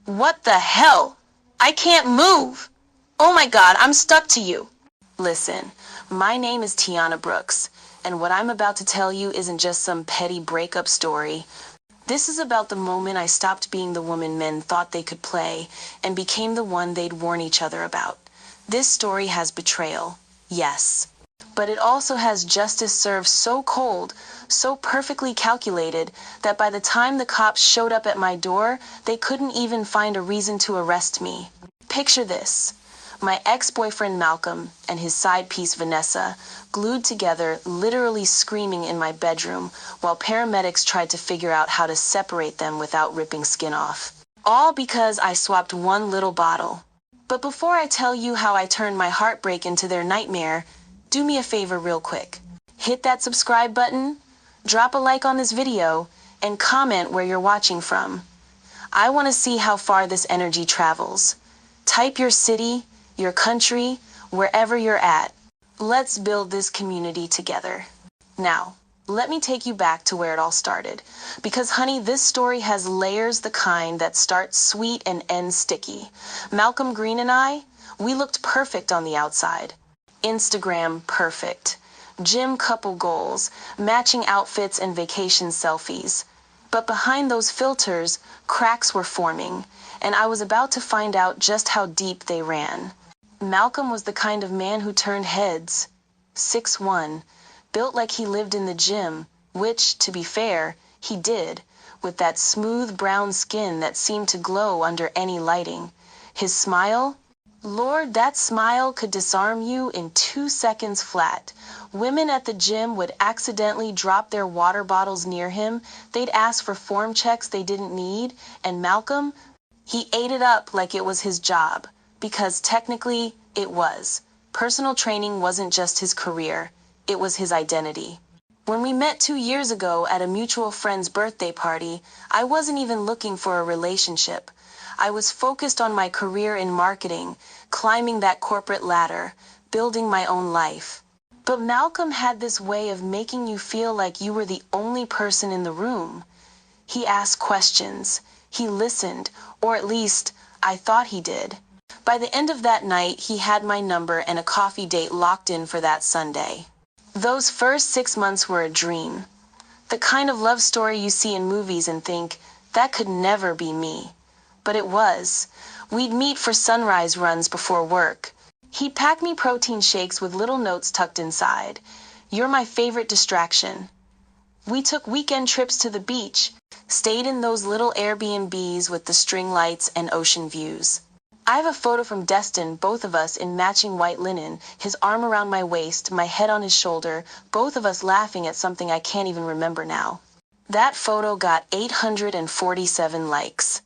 What the hell? I can't move. Oh my God, I'm stuck to you. Listen, my name is Tiana Brooks, and what I'm about to tell you isn't just some petty breakup story. This is about the moment I stopped being the woman men thought they could play and became the one they'd warn each other about. This story has betrayal, yes, but it also has justice served so cold, so perfectly calculated, that by the time the cops showed up at my door, they couldn't even find a reason to arrest me. Picture this. My ex-boyfriend Malcolm and his side piece Vanessa, glued together, literally screaming in my bedroom, while paramedics tried to figure out how to separate them without ripping skin off. All because I swapped one little bottle. But before I tell you how I turned my heartbreak into their nightmare, do me a favor real quick. Hit that subscribe button, drop a like on this video, and comment where you're watching from. I want to see how far this energy travels. Type your city, your country, wherever you're at. Let's build this community together. Now, let me take you back to where it all started. Because honey, this story has layers, the kind that start sweet and end sticky. Malcolm Green and I, we looked perfect on the outside. Instagram perfect. Gym couple goals, matching outfits and vacation selfies. But behind those filters, cracks were forming, and I was about to find out just how deep they ran. Malcolm was the kind of man who turned heads. 6'1", built like he lived in the gym, which, to be fair, he did, with that smooth brown skin that seemed to glow under any lighting. His smile? Lord, that smile could disarm you in 2 seconds flat. Women at the gym would accidentally drop their water bottles near him, they'd ask for form checks they didn't need, and Malcolm, he ate it up like it was his job. Because technically, it was. Personal training wasn't just his career, it was his identity. When we met 2 years ago at a mutual friend's birthday party, I wasn't even looking for a relationship. I was focused on my career in marketing, climbing that corporate ladder, building my own life. But Malcolm had this way of making you feel like you were the only person in the room. He asked questions, he listened, or at least, I thought he did. By the end of that night, he had my number and a coffee date locked in for that Sunday. Those first 6 months were a dream. The kind of love story you see in movies and think, that could never be me. But it was. We'd meet for sunrise runs before work. He'd pack me protein shakes with little notes tucked inside. You're my favorite distraction. We took weekend trips to the beach, stayed in those little Airbnbs with the string lights and ocean views. I have a photo from Destin, both of us in matching white linen, his arm around my waist, my head on his shoulder, both of us laughing at something I can't even remember now. That photo got 847 likes.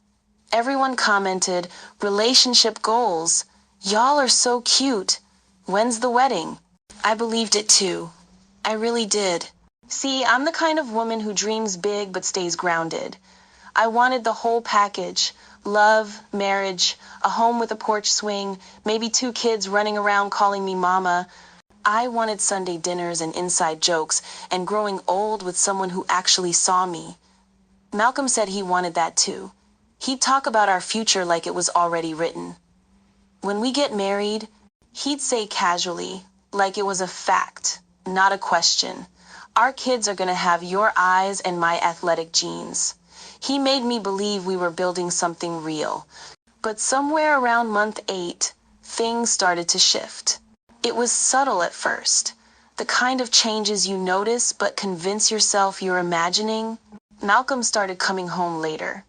Everyone commented, "Relationship goals. Y'all are so cute. When's the wedding?" I believed it too. I really did. See, I'm the kind of woman who dreams big but stays grounded. I wanted the whole package. Love, marriage, a home with a porch swing, maybe 2 kids running around calling me mama. I wanted Sunday dinners and inside jokes and growing old with someone who actually saw me. Malcolm said he wanted that too. He'd talk about our future like it was already written. When we get married, he'd say casually, like it was a fact, not a question, "Our kids are gonna have your eyes and my athletic genes." He made me believe we were building something real. But somewhere around month 8, things started to shift. It was subtle at first. The kind of changes you notice but convince yourself you're imagining. Malcolm started coming home later.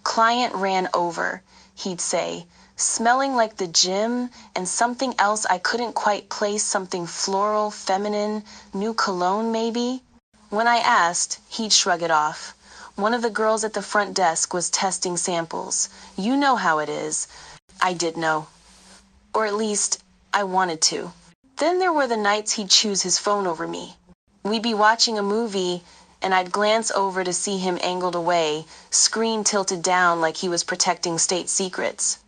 Client ran over, he'd say, smelling like the gym and something else I couldn't quite place, something floral, feminine, new cologne maybe. When I asked, he'd shrug it off. One of the girls at the front desk was testing samples. You know how it is. I did know. Or at least, I wanted to. Then there were the nights he'd choose his phone over me. We'd be watching a movie, and I'd glance over to see him angled away, screen tilted down like he was protecting state secrets.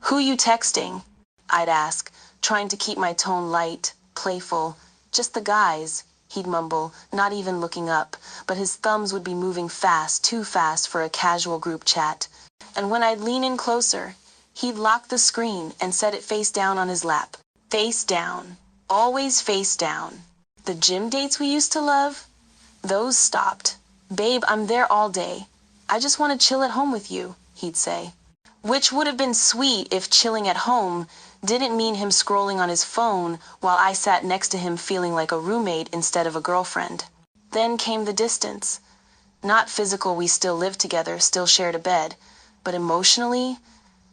"Who you texting?" I'd ask, trying to keep my tone light, playful. "Just the guys," he'd mumble, not even looking up, but his thumbs would be moving fast, too fast for a casual group chat. And when I'd lean in closer, he'd lock the screen and set it face down on his lap. Face down. Always face down. The gym dates we used to love? Those stopped. Babe, I'm there all day. I just want to chill at home with you, he'd say. Which would have been sweet if chilling at home didn't mean him scrolling on his phone while I sat next to him feeling like a roommate instead of a girlfriend. Then came the distance. Not physical, we still lived together, still shared a bed, but emotionally,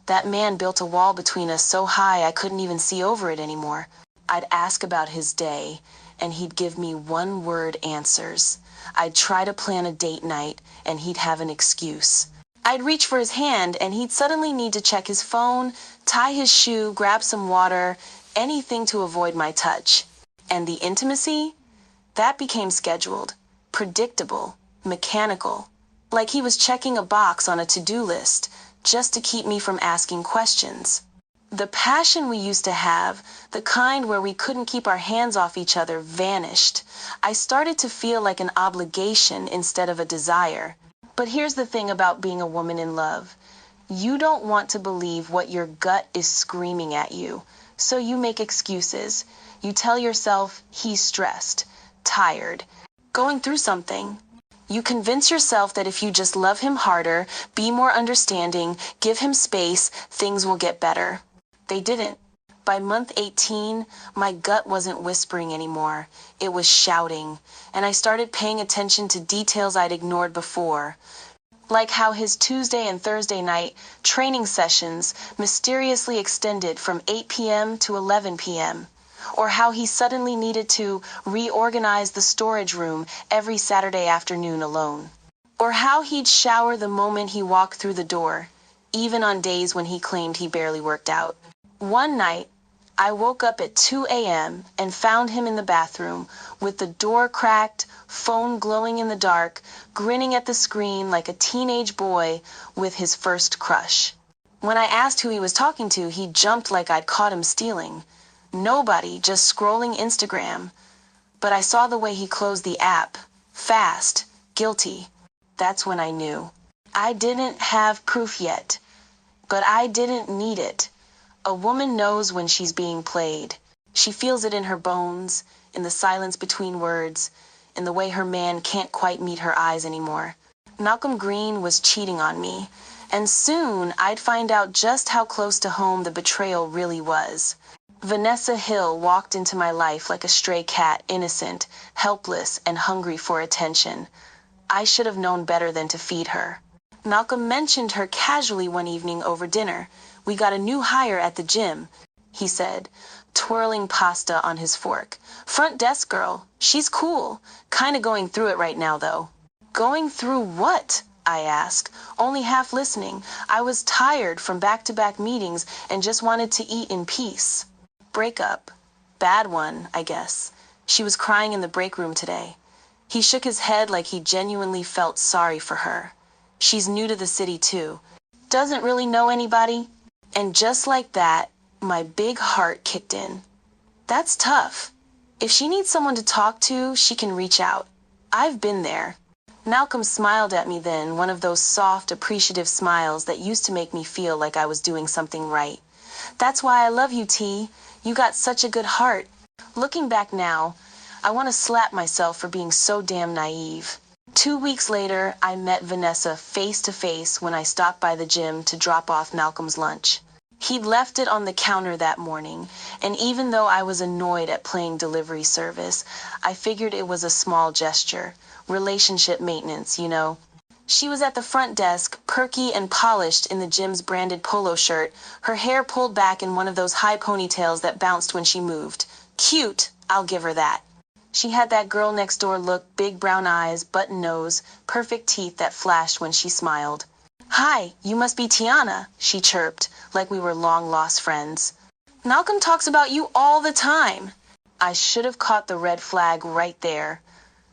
that man built a wall between us so high I couldn't even see over it anymore. I'd ask about his day, and he'd give me one-word answers. I'd try to plan a date night, and he'd have an excuse. I'd reach for his hand, and he'd suddenly need to check his phone, tie his shoe, grab some water, anything to avoid my touch. And the intimacy? That became scheduled, predictable, mechanical. Like he was checking a box on a to-do list, just to keep me from asking questions. The passion we used to have, the kind where we couldn't keep our hands off each other, vanished. I started to feel like an obligation instead of a desire. But here's the thing about being a woman in love. You don't want to believe what your gut is screaming at you, so you make excuses. You tell yourself he's stressed, tired, going through something. You convince yourself that if you just love him harder, be more understanding, give him space, things will get better. They didn't. By month 18, my gut wasn't whispering anymore. It was shouting, and I started paying attention to details I'd ignored before. Like how his Tuesday and Thursday night training sessions mysteriously extended from 8 p.m. to 11 p.m., or how he suddenly needed to reorganize the storage room every Saturday afternoon alone, or how he'd shower the moment he walked through the door, even on days when he claimed he barely worked out. One night, I woke up at 2 a.m. and found him in the bathroom, with the door cracked, phone glowing in the dark, grinning at the screen like a teenage boy with his first crush. When I asked who he was talking to, he jumped like I'd caught him stealing. Nobody, just scrolling Instagram. But I saw the way he closed the app. Fast. Guilty. That's when I knew. I didn't have proof yet, but I didn't need it. A woman knows when she's being played. She feels it in her bones, in the silence between words, in the way her man can't quite meet her eyes anymore. Malcolm Green was cheating on me, and soon I'd find out just how close to home the betrayal really was. Vanessa Hill walked into my life like a stray cat, innocent, helpless, and hungry for attention. I should have known better than to feed her. Malcolm mentioned her casually one evening over dinner. "We got a new hire at the gym," he said, twirling pasta on his fork. "Front desk girl. She's cool. Kinda going through it right now, though." Going through what? I asked, only half listening. I was tired from back-to-back meetings and just wanted to eat in peace. Breakup. Bad one, I guess. She was crying in the break room today. He shook his head like he genuinely felt sorry for her. She's new to the city, too. Doesn't really know anybody. And just like that, my big heart kicked in. That's tough. If she needs someone to talk to, she can reach out. I've been there. Malcolm smiled at me then, one of those soft, appreciative smiles that used to make me feel like I was doing something right. "That's why I love you, T. You got such a good heart." Looking back now, I want to slap myself for being so damn naive. 2 weeks later, I met Vanessa face to face when I stopped by the gym to drop off Malcolm's lunch. He'd left it on the counter that morning, and even though I was annoyed at playing delivery service, I figured it was a small gesture. Relationship maintenance, you know. She was at the front desk, perky and polished in the gym's branded polo shirt, her hair pulled back in one of those high ponytails that bounced when she moved. Cute, I'll give her that. She had that girl next door look, big brown eyes, button nose, perfect teeth that flashed when she smiled. "Hi, you must be Tiana," she chirped, like we were long-lost friends. "Malcolm talks about you all the time." I should have caught the red flag right there.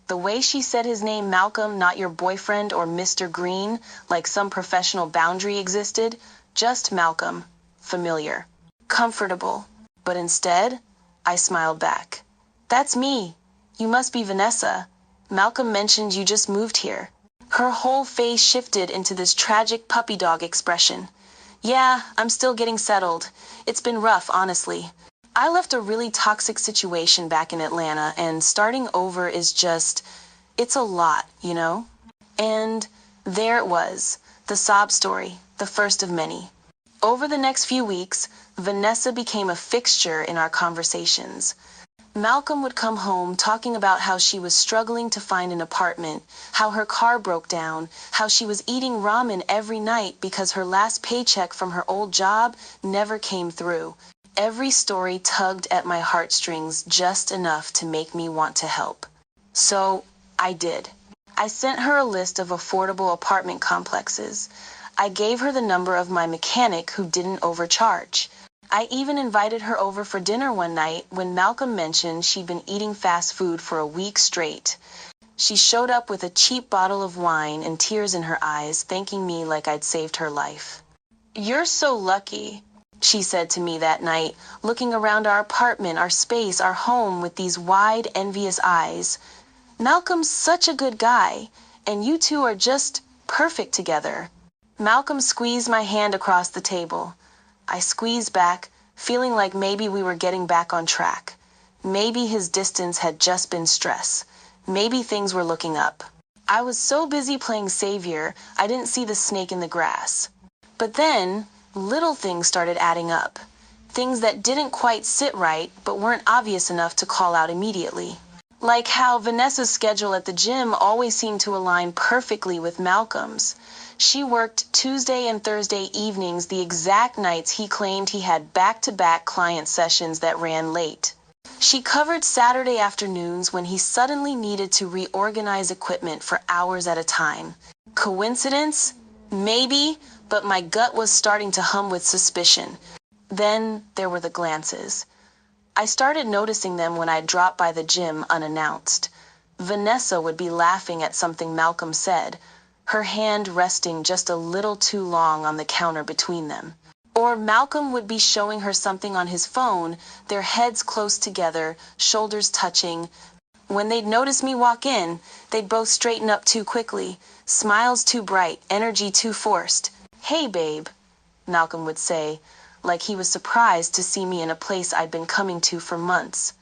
The way she said his name, Malcolm, not your boyfriend or Mr. Green, like some professional boundary existed, just Malcolm. Familiar. Comfortable. But instead, I smiled back. "That's me. You must be Vanessa. Malcolm mentioned you just moved here." Her whole face shifted into this tragic puppy dog expression. Yeah, I'm still getting settled. It's been rough, honestly. I left a really toxic situation back in Atlanta, and starting over is just, it's a lot, you know? And there it was, the sob story, the first of many. Over the next few weeks, Vanessa became a fixture in our conversations. Malcolm would come home talking about how she was struggling to find an apartment, how her car broke down, how she was eating ramen every night because her last paycheck from her old job never came through. Every story tugged at my heartstrings just enough to make me want to help. So, I did. I sent her a list of affordable apartment complexes. I gave her the number of my mechanic who didn't overcharge. I even invited her over for dinner one night when Malcolm mentioned she'd been eating fast food for a week straight. She showed up with a cheap bottle of wine and tears in her eyes, thanking me like I'd saved her life. "You're so lucky," she said to me that night, looking around our apartment, our space, our home with these wide, envious eyes. "Malcolm's such a good guy, and you two are just perfect together." Malcolm squeezed my hand across the table. I squeezed back, feeling like maybe we were getting back on track. Maybe his distance had just been stress. Maybe things were looking up. I was so busy playing savior, I didn't see the snake in the grass. But then, little things started adding up. Things that didn't quite sit right, but weren't obvious enough to call out immediately. Like how Vanessa's schedule at the gym always seemed to align perfectly with Malcolm's. She worked Tuesday and Thursday evenings, the exact nights he claimed he had back-to-back client sessions that ran late. She covered Saturday afternoons when he suddenly needed to reorganize equipment for hours at a time. Coincidence? Maybe, but my gut was starting to hum with suspicion. Then there were the glances. I started noticing them when I dropped by the gym unannounced. Vanessa would be laughing at something Malcolm said, her hand resting just a little too long on the counter between them. Or Malcolm would be showing her something on his phone, their heads close together, shoulders touching. When they'd notice me walk in, they'd both straighten up too quickly, smiles too bright, energy too forced. "Hey, babe," Malcolm would say, like he was surprised to see me in a place I'd been coming to for months.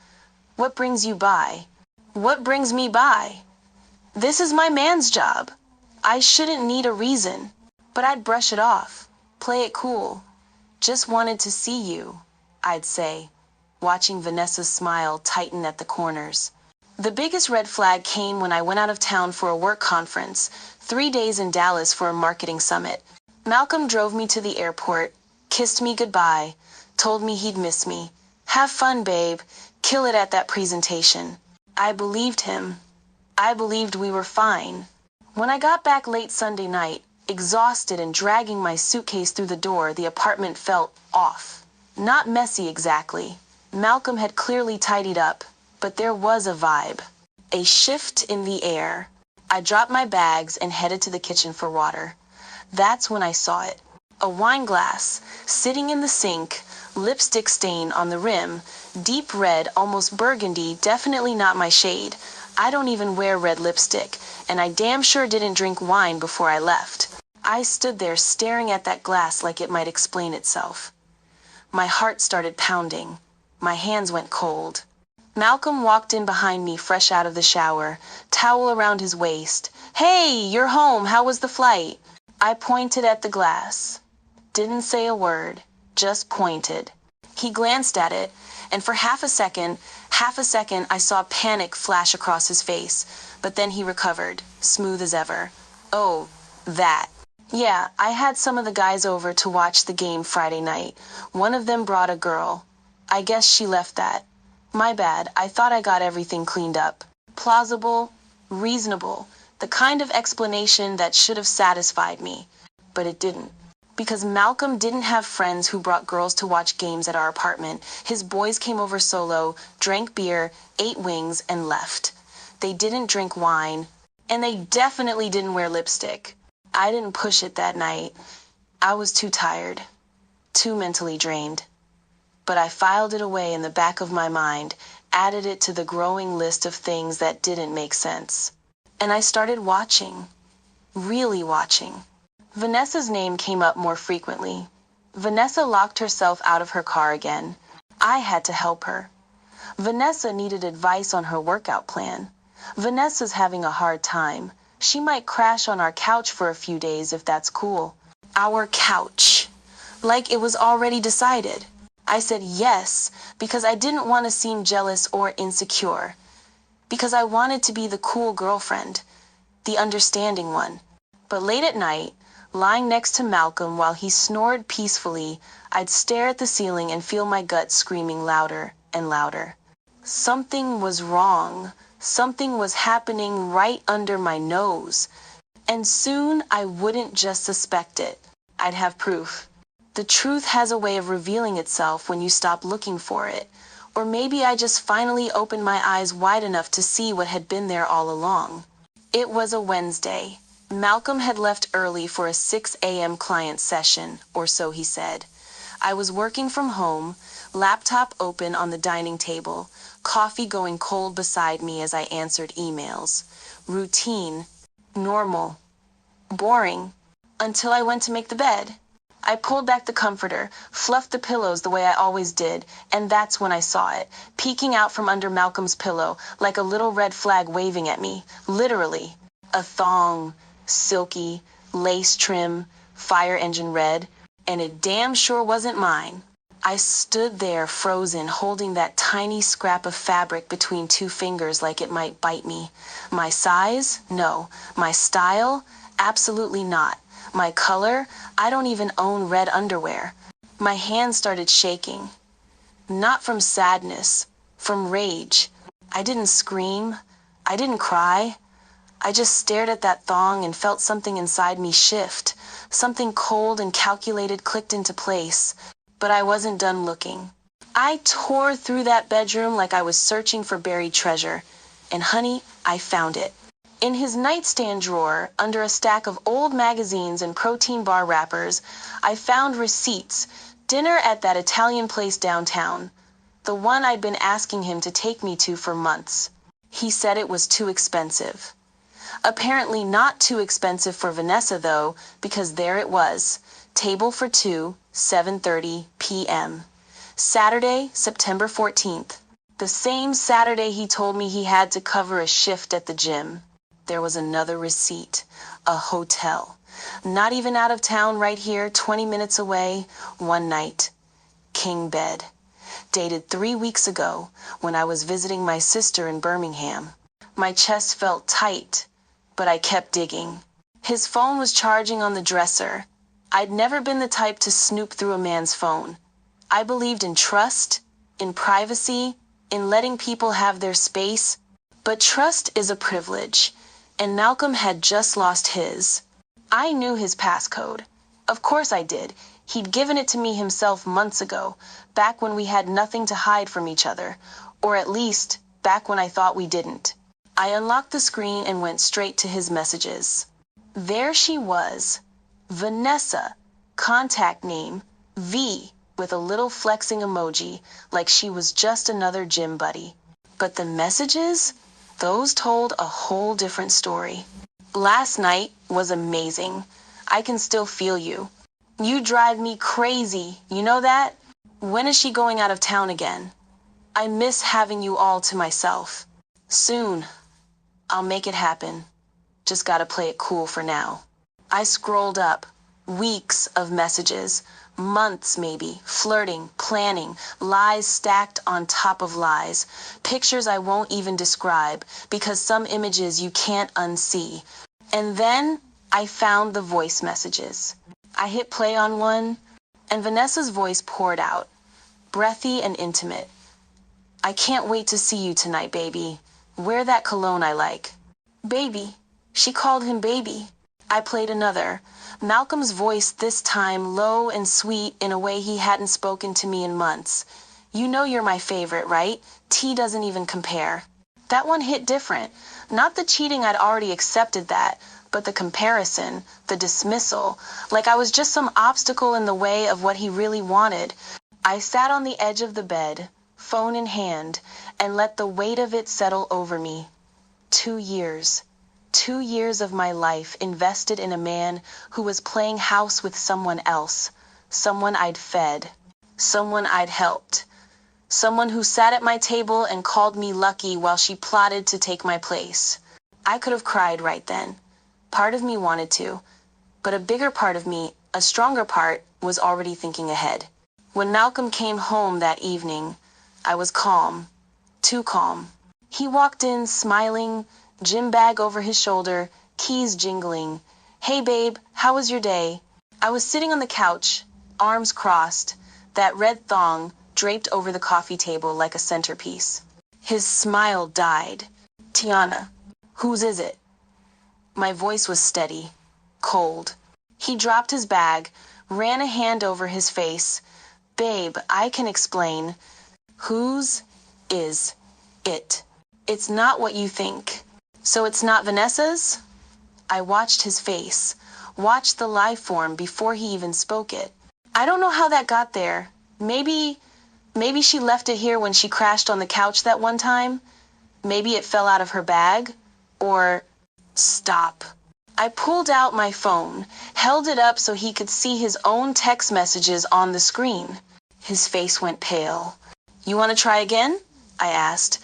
"What brings you by?" "What brings me by? This is my man's job. I shouldn't need a reason." But I'd brush it off, play it cool. "Just wanted to see you," I'd say, watching Vanessa's smile tighten at the corners. The biggest red flag came when I went out of town for a work conference, 3 days in Dallas for a marketing summit. Malcolm drove me to the airport, kissed me goodbye, told me he'd miss me. "Have fun, babe. Kill it at that presentation." I believed him. I believed we were fine. When I got back late Sunday night, exhausted and dragging my suitcase through the door, the apartment felt off. Not messy exactly. Malcolm had clearly tidied up, but there was a vibe. A shift in the air. I dropped my bags and headed to the kitchen for water. That's when I saw it. A wine glass, sitting in the sink, lipstick stain on the rim, deep red, almost burgundy, definitely not my shade. I don't even wear red lipstick, and I damn sure didn't drink wine before I left. I stood there staring at that glass like it might explain itself. My heart started pounding. My hands went cold. Malcolm walked in behind me fresh out of the shower, towel around his waist. "Hey, you're home. How was the flight?" I pointed at the glass. Didn't say a word, just pointed. He glanced at it, and for half a second, I saw panic flash across his face, but then he recovered, smooth as ever. "Oh, that. Yeah, I had some of the guys over to watch the game Friday night. One of them brought a girl. I guess she left that. My bad, I thought I got everything cleaned up. Plausible, reasonable, the kind of explanation that should have satisfied me, but it didn't. Because Malcolm didn't have friends who brought girls to watch games at our apartment. His boys came over solo, drank beer, ate wings, and left. They didn't drink wine, and they definitely didn't wear lipstick. I didn't push it that night. I was too tired, too mentally drained. But I filed it away in the back of my mind, added it to the growing list of things that didn't make sense. And I started watching. really watching. Vanessa's name came up more frequently. Vanessa locked herself out of her car again. I had to help her. Vanessa needed advice on her workout plan. Vanessa's having a hard time. She might crash on our couch for a few days if that's cool. Our couch. Like it was already decided. I said yes because I didn't want to seem jealous or insecure. Because I wanted to be the cool girlfriend, the understanding one. But late at night, lying next to Malcolm while he snored peacefully, I'd stare at the ceiling and feel my gut screaming louder and louder. Something was wrong. Something was happening right under my nose. And soon I wouldn't just suspect it. I'd have proof. The truth has a way of revealing itself when you stop looking for it. Or maybe I just finally opened my eyes wide enough to see what had been there all along. It was a Wednesday. Malcolm had left early for a 6 a.m. client session, or so he said. I was working from home, laptop open on the dining table, coffee going cold beside me as I answered emails. Routine, normal, boring, until I went to make the bed. I pulled back the comforter, fluffed the pillows the way I always did, and that's when I saw it, peeking out from under Malcolm's pillow, like a little red flag waving at me, literally. A thong, silky, lace trim, fire engine red, and it damn sure wasn't mine. I stood there frozen, holding that tiny scrap of fabric between two fingers like it might bite me. My size? No. My style? Absolutely not. My color? I don't even own red underwear. My hands started shaking. Not from sadness, from rage. I didn't scream. I didn't cry. I just stared at that thong and felt something inside me shift. Something cold and calculated clicked into place. But I wasn't done looking. I tore through that bedroom like I was searching for buried treasure. And honey, I found it. In his nightstand drawer, under a stack of old magazines and protein bar wrappers, I found receipts, dinner at that Italian place downtown, the one I'd been asking him to take me to for months. He said it was too expensive. Apparently not too expensive for Vanessa though, because there it was, table for two, 7:30 p.m. Saturday, September 14th. The same Saturday he told me he had to cover a shift at the gym. There was another receipt, a hotel. Not even out of town, right here, 20 minutes away, one night. King bed. Dated 3 weeks ago when I was visiting my sister in Birmingham. My chest felt tight, but I kept digging. His phone was charging on the dresser. I'd never been the type to snoop through a man's phone. I believed in trust, in privacy, in letting people have their space. But trust is a privilege. And Malcolm had just lost his. I knew his passcode. Of course I did. He'd given it to me himself months ago, back when we had nothing to hide from each other, or at least, back when I thought we didn't. I unlocked the screen and went straight to his messages. There she was. Vanessa. Contact name, V, with a little flexing emoji, like she was just another gym buddy. But the messages? Those told a whole different story. Last night was amazing. I can still feel you. You drive me crazy, you know that? When is she going out of town again? I miss having you all to myself. Soon. I'll make it happen. Just gotta play it cool for now. I scrolled up. Weeks of messages. Months maybe, flirting, planning, lies stacked on top of lies, pictures I won't even describe because some images you can't unsee. And then I found the voice messages. I hit play on one, and Vanessa's voice poured out, breathy and intimate. I can't wait to see you tonight, baby. Wear that cologne I like. Baby. She called him baby. I played another. Malcolm's voice this time low and sweet in a way he hadn't spoken to me in months. You know you're my favorite, right? T doesn't even compare. That one hit different. Not the cheating, I'd already accepted that, but the comparison, the dismissal, like I was just some obstacle in the way of what he really wanted. I sat on the edge of the bed, phone in hand, and let the weight of it settle over me. 2 years. 2 years of my life invested in a man who was playing house with someone else, someone I'd fed, someone I'd helped, someone who sat at my table and called me lucky while she plotted to take my place. I could have cried right then. Part of me wanted to, but a bigger part of me, a stronger part, was already thinking ahead. When Malcolm came home that evening, I was calm, too calm. He walked in smiling, gym bag over his shoulder, keys jingling. "Hey babe, how was your day?" I was sitting on the couch, arms crossed, that red thong draped over the coffee table like a centerpiece. His smile died. "Tiana, whose is it?" My voice was steady, cold. He dropped his bag, ran a hand over his face. "Babe, I can explain. Whose is it? It's not what you think. So it's not Vanessa's?" I watched his face, watched the life form before he even spoke it. "I don't know how that got there. Maybe she left it here when she crashed on the couch that one time. Maybe it fell out of her bag. Or..." "Stop." I pulled out my phone, held it up so he could see his own text messages on the screen. His face went pale. "You want to try again?" I asked.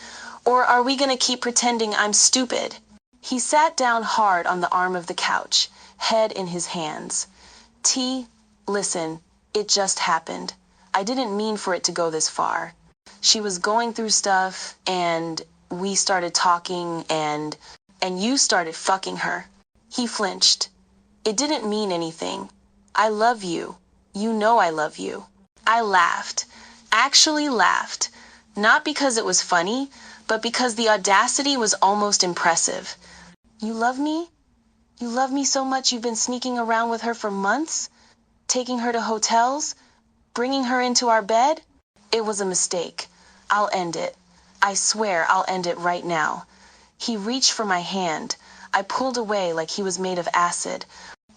"Or are we going to keep pretending I'm stupid?" He sat down hard on the arm of the couch, head in his hands. "T, listen, it just happened. I didn't mean for it to go this far. She was going through stuff, and we started talking, and you started fucking her." He flinched. "It didn't mean anything. I love you. You know I love you." I laughed. Actually laughed. Not because it was funny, but because the audacity was almost impressive. "You love me? You love me so much you've been sneaking around with her for months? Taking her to hotels? Bringing her into our bed?" It was a mistake. I'll end it. I swear I'll end it right now. He reached for my hand. I pulled away like he was made of acid.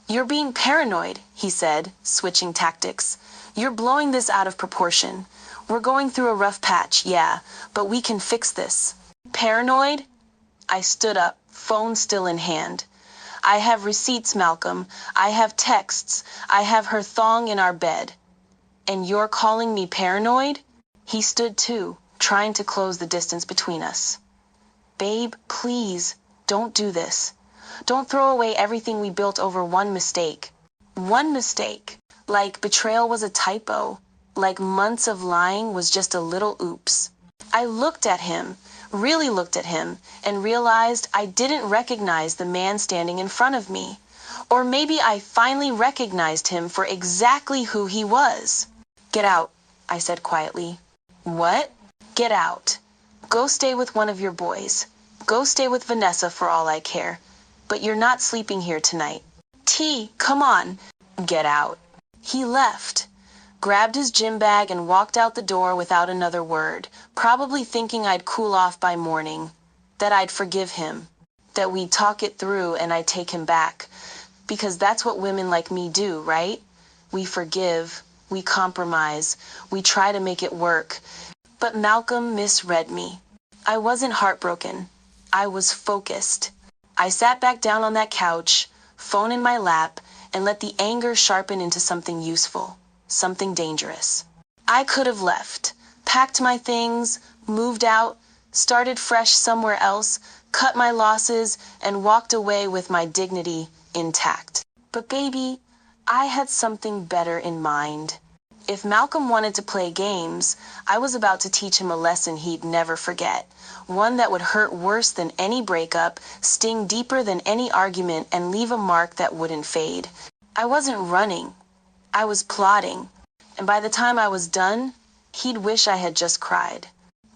"You're being paranoid," he said, switching tactics. "You're blowing this out of proportion. We're going through a rough patch, yeah, but we can fix this." "Paranoid?" I stood up, phone still in hand. "I have receipts, Malcolm. I have texts. I have her thong in our bed. And you're calling me paranoid?" He stood too, trying to close the distance between us. "Babe, please, don't do this. Don't throw away everything we built over one mistake." One mistake. Like betrayal was a typo. Like months of lying was just a little oops. I looked at him, really looked at him, and realized I didn't recognize the man standing in front of me. Or maybe I finally recognized him for exactly who he was. "Get out," I said quietly. "What?" "Get out. Go stay with one of your boys. Go stay with Vanessa for all I care. But you're not sleeping here tonight." "T, come on." "Get out." He left, grabbed his gym bag and walked out the door without another word, probably thinking I'd cool off by morning, that I'd forgive him, that we'd talk it through and I'd take him back. Because that's what women like me do, right? We forgive, we compromise, we try to make it work. But Malcolm misread me. I wasn't heartbroken. I was focused. I sat back down on that couch, phone in my lap, and let the anger sharpen into something useful, something dangerous. I could have left, packed my things, moved out, started fresh somewhere else, cut my losses, and walked away with my dignity intact. But baby, I had something better in mind. If Malcolm wanted to play games, I was about to teach him a lesson he'd never forget. One that would hurt worse than any breakup, sting deeper than any argument, and leave a mark that wouldn't fade. I wasn't running. I was plotting. And by the time I was done, he'd wish I had just cried.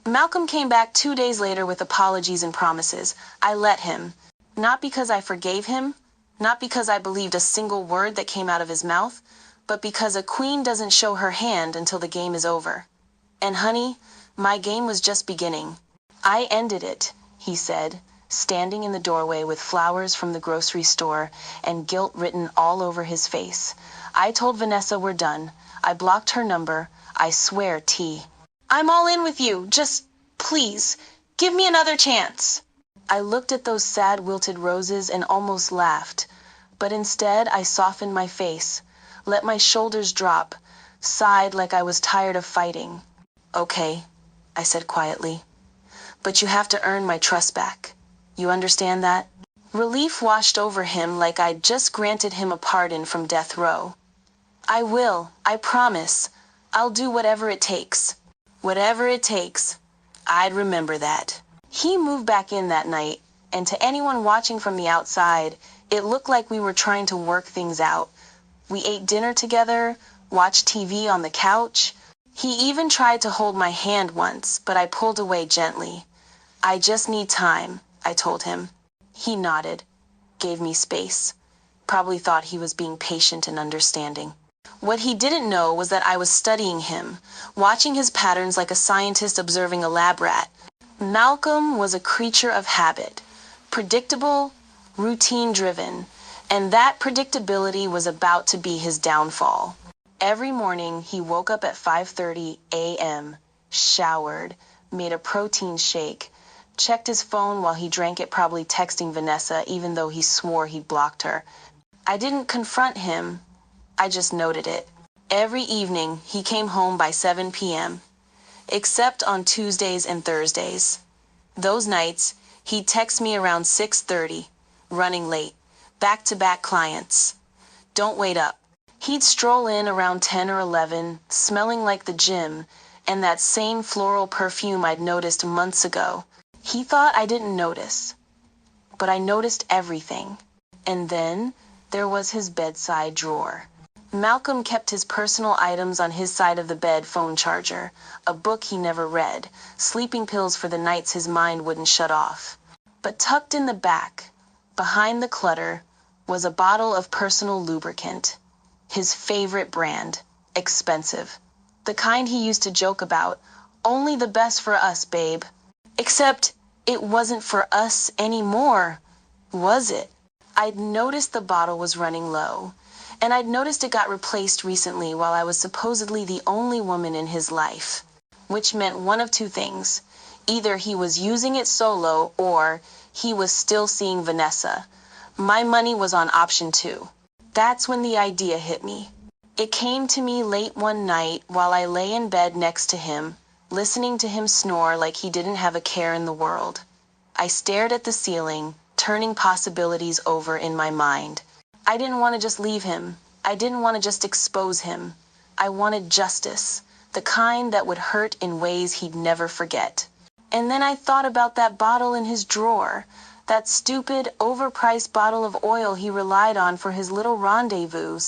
Malcolm came back 2 days later with apologies and promises. I let him. Not because I forgave him, not because I believed a single word that came out of his mouth, but because a queen doesn't show her hand until the game is over. And honey, my game was just beginning. "I ended it," he said, standing in the doorway with flowers from the grocery store and guilt written all over his face. "I told Vanessa we're done. I blocked her number. I swear, T. I'm all in with you. Just, please, give me another chance." I looked at those sad wilted roses and almost laughed, but instead I softened my face, let my shoulders drop, sighed like I was tired of fighting. "Okay," I said quietly, "but you have to earn my trust back. You understand that?" Relief washed over him like I'd just granted him a pardon from death row. "I will, I promise. I'll do whatever it takes." Whatever it takes. I'd remember that. He moved back in that night, and to anyone watching from the outside, it looked like we were trying to work things out. We ate dinner together, watched TV on the couch. He even tried to hold my hand once, but I pulled away gently. "I just need time," I told him. He nodded, gave me space. Probably thought he was being patient and understanding. What he didn't know was that I was studying him, watching his patterns like a scientist observing a lab rat. Malcolm was a creature of habit, predictable, routine-driven, and that predictability was about to be his downfall. Every morning, he woke up at 5:30 a.m., showered, made a protein shake, checked his phone while he drank it, probably texting Vanessa even though he swore he'd blocked her. I didn't confront him, I just noted it. Every evening, he came home by 7 p.m., except on Tuesdays and Thursdays. Those nights, he'd text me around 6:30, running late, back-to-back clients. "Don't wait up." He'd stroll in around 10 or 11, smelling like the gym, and that same floral perfume I'd noticed months ago. He thought I didn't notice, but I noticed everything. And then there was his bedside drawer. Malcolm kept his personal items on his side of the bed: phone charger, a book he never read, sleeping pills for the nights his mind wouldn't shut off. But tucked in the back, behind the clutter, was a bottle of personal lubricant. His favorite brand, expensive. The kind he used to joke about, "Only the best for us, babe." Except it wasn't for us anymore, was it? I'd noticed the bottle was running low. And I'd noticed it got replaced recently while I was supposedly the only woman in his life, which meant one of two things. Either he was using it solo or he was still seeing Vanessa. My money was on option 2. That's when the idea hit me. It came to me late one night while I lay in bed next to him, listening to him snore like he didn't have a care in the world. I stared at the ceiling, turning possibilities over in my mind. I didn't want to just leave him. I didn't want to just expose him. I wanted justice, the kind that would hurt in ways he'd never forget. And then I thought about that bottle in his drawer, that stupid, overpriced bottle of oil he relied on for his little rendezvous.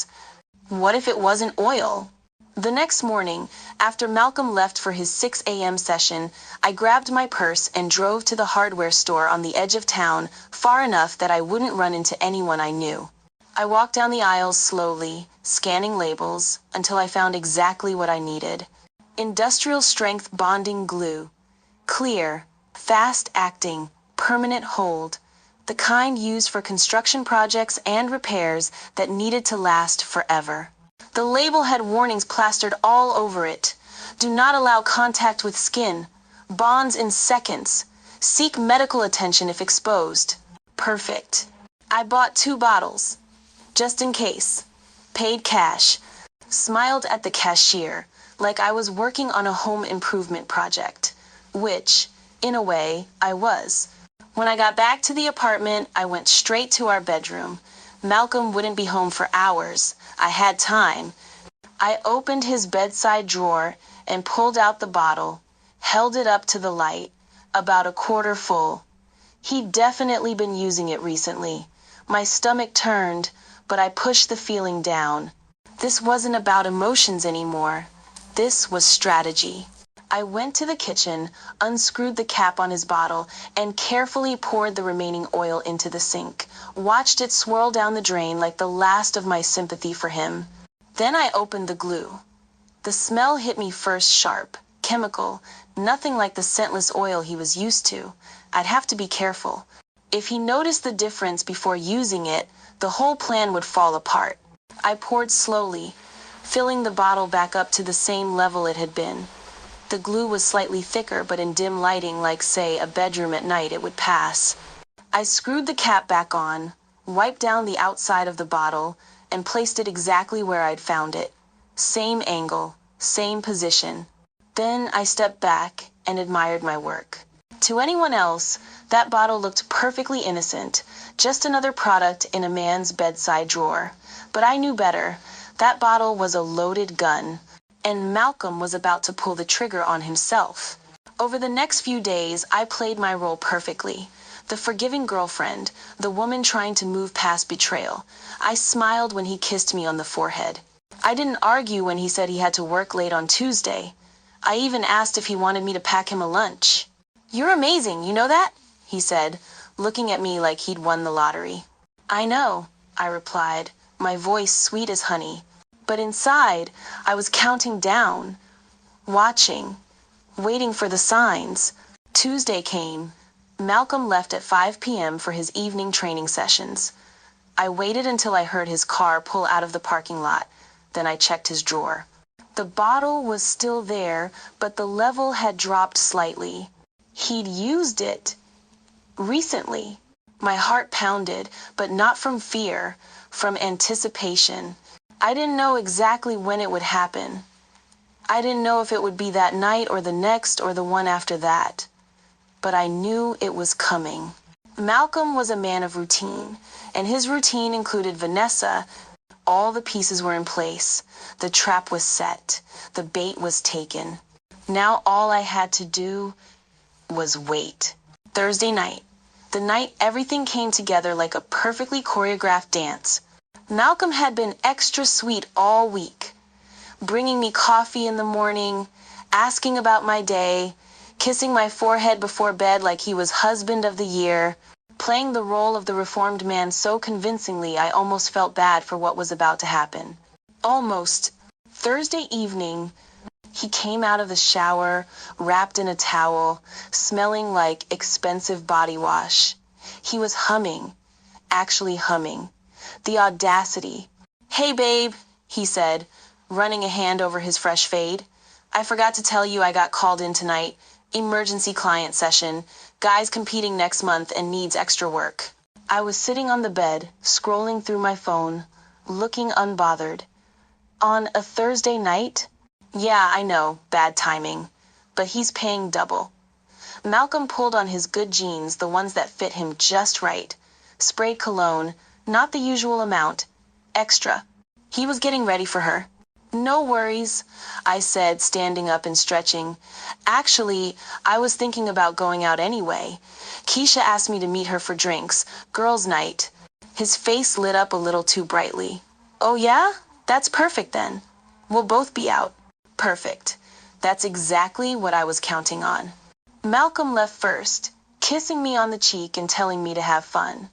What if it wasn't oil? The next morning, after Malcolm left for his 6 a.m. session, I grabbed my purse and drove to the hardware store on the edge of town, far enough that I wouldn't run into anyone I knew. I walked down the aisles slowly, scanning labels, until I found exactly what I needed. Industrial strength bonding glue. Clear, fast-acting, permanent hold. The kind used for construction projects and repairs that needed to last forever. The label had warnings plastered all over it. Do not allow contact with skin. Bonds in seconds. Seek medical attention if exposed. Perfect. I bought 2 bottles. Just in case. Paid cash. Smiled at the cashier, like I was working on a home improvement project. Which, in a way, I was. When I got back to the apartment, I went straight to our bedroom. Malcolm wouldn't be home for hours. I had time. I opened his bedside drawer and pulled out the bottle, held it up to the light, about a quarter full. He'd definitely been using it recently. My stomach turned, but I pushed the feeling down. This wasn't about emotions anymore. This was strategy. I went to the kitchen, unscrewed the cap on his bottle, and carefully poured the remaining oil into the sink, watched it swirl down the drain like the last of my sympathy for him. Then I opened the glue. The smell hit me first sharp, chemical, nothing like the scentless oil he was used to. I'd have to be careful. If he noticed the difference before using it, the whole plan would fall apart. I poured slowly, filling the bottle back up to the same level it had been. The glue was slightly thicker, but in dim lighting, like, say, a bedroom at night, it would pass. I screwed the cap back on, wiped down the outside of the bottle, and placed it exactly where I'd found it. Same angle, same position. Then I stepped back and admired my work. To anyone else, that bottle looked perfectly innocent, just another product in a man's bedside drawer. But I knew better. That bottle was a loaded gun, and Malcolm was about to pull the trigger on himself. Over the next few days, I played my role perfectly. The forgiving girlfriend, the woman trying to move past betrayal. I smiled when he kissed me on the forehead. I didn't argue when he said he had to work late on Tuesday. I even asked if he wanted me to pack him a lunch. "You're amazing, you know that?" he said, looking at me like he'd won the lottery. "I know," I replied, my voice sweet as honey. But inside, I was counting down, watching, waiting for the signs. Tuesday came. Malcolm left at 5 p.m. for his evening training sessions. I waited until I heard his car pull out of the parking lot. Then I checked his drawer. The bottle was still there, but the level had dropped slightly. He'd used it. Recently. My heart pounded, but not from fear, from anticipation. I didn't know exactly when it would happen. I didn't know if it would be that night or the next or the one after that. But I knew it was coming. Malcolm was a man of routine, and his routine included Vanessa. All the pieces were in place. The trap was set. The bait was taken. Now all I had to do was wait. Thursday night. The night everything came together like a perfectly choreographed dance. Malcolm had been extra sweet all week, bringing me coffee in the morning, asking about my day, kissing my forehead before bed like he was husband of the year, playing the role of the reformed man so convincingly I almost felt bad for what was about to happen. Almost. Thursday evening, he came out of the shower, wrapped in a towel, smelling like expensive body wash. He was humming, actually humming. The audacity. "Hey, babe," he said, running a hand over his fresh fade. "I forgot to tell you I got called in tonight. Emergency client session. Guy's competing next month and needs extra work." I was sitting on the bed, scrolling through my phone, looking unbothered. On a Thursday night? Yeah, I know, bad timing. But he's paying double. Malcolm pulled on his good jeans, the ones that fit him just right. Sprayed cologne, not the usual amount. Extra. He was getting ready for her. "No worries," I said, standing up and stretching. "Actually, I was thinking about going out anyway. Keisha asked me to meet her for drinks, girls' night." His face lit up a little too brightly. "Oh yeah? That's perfect then. We'll both be out." Perfect. That's exactly what I was counting on. Malcolm left first, kissing me on the cheek and telling me to have fun.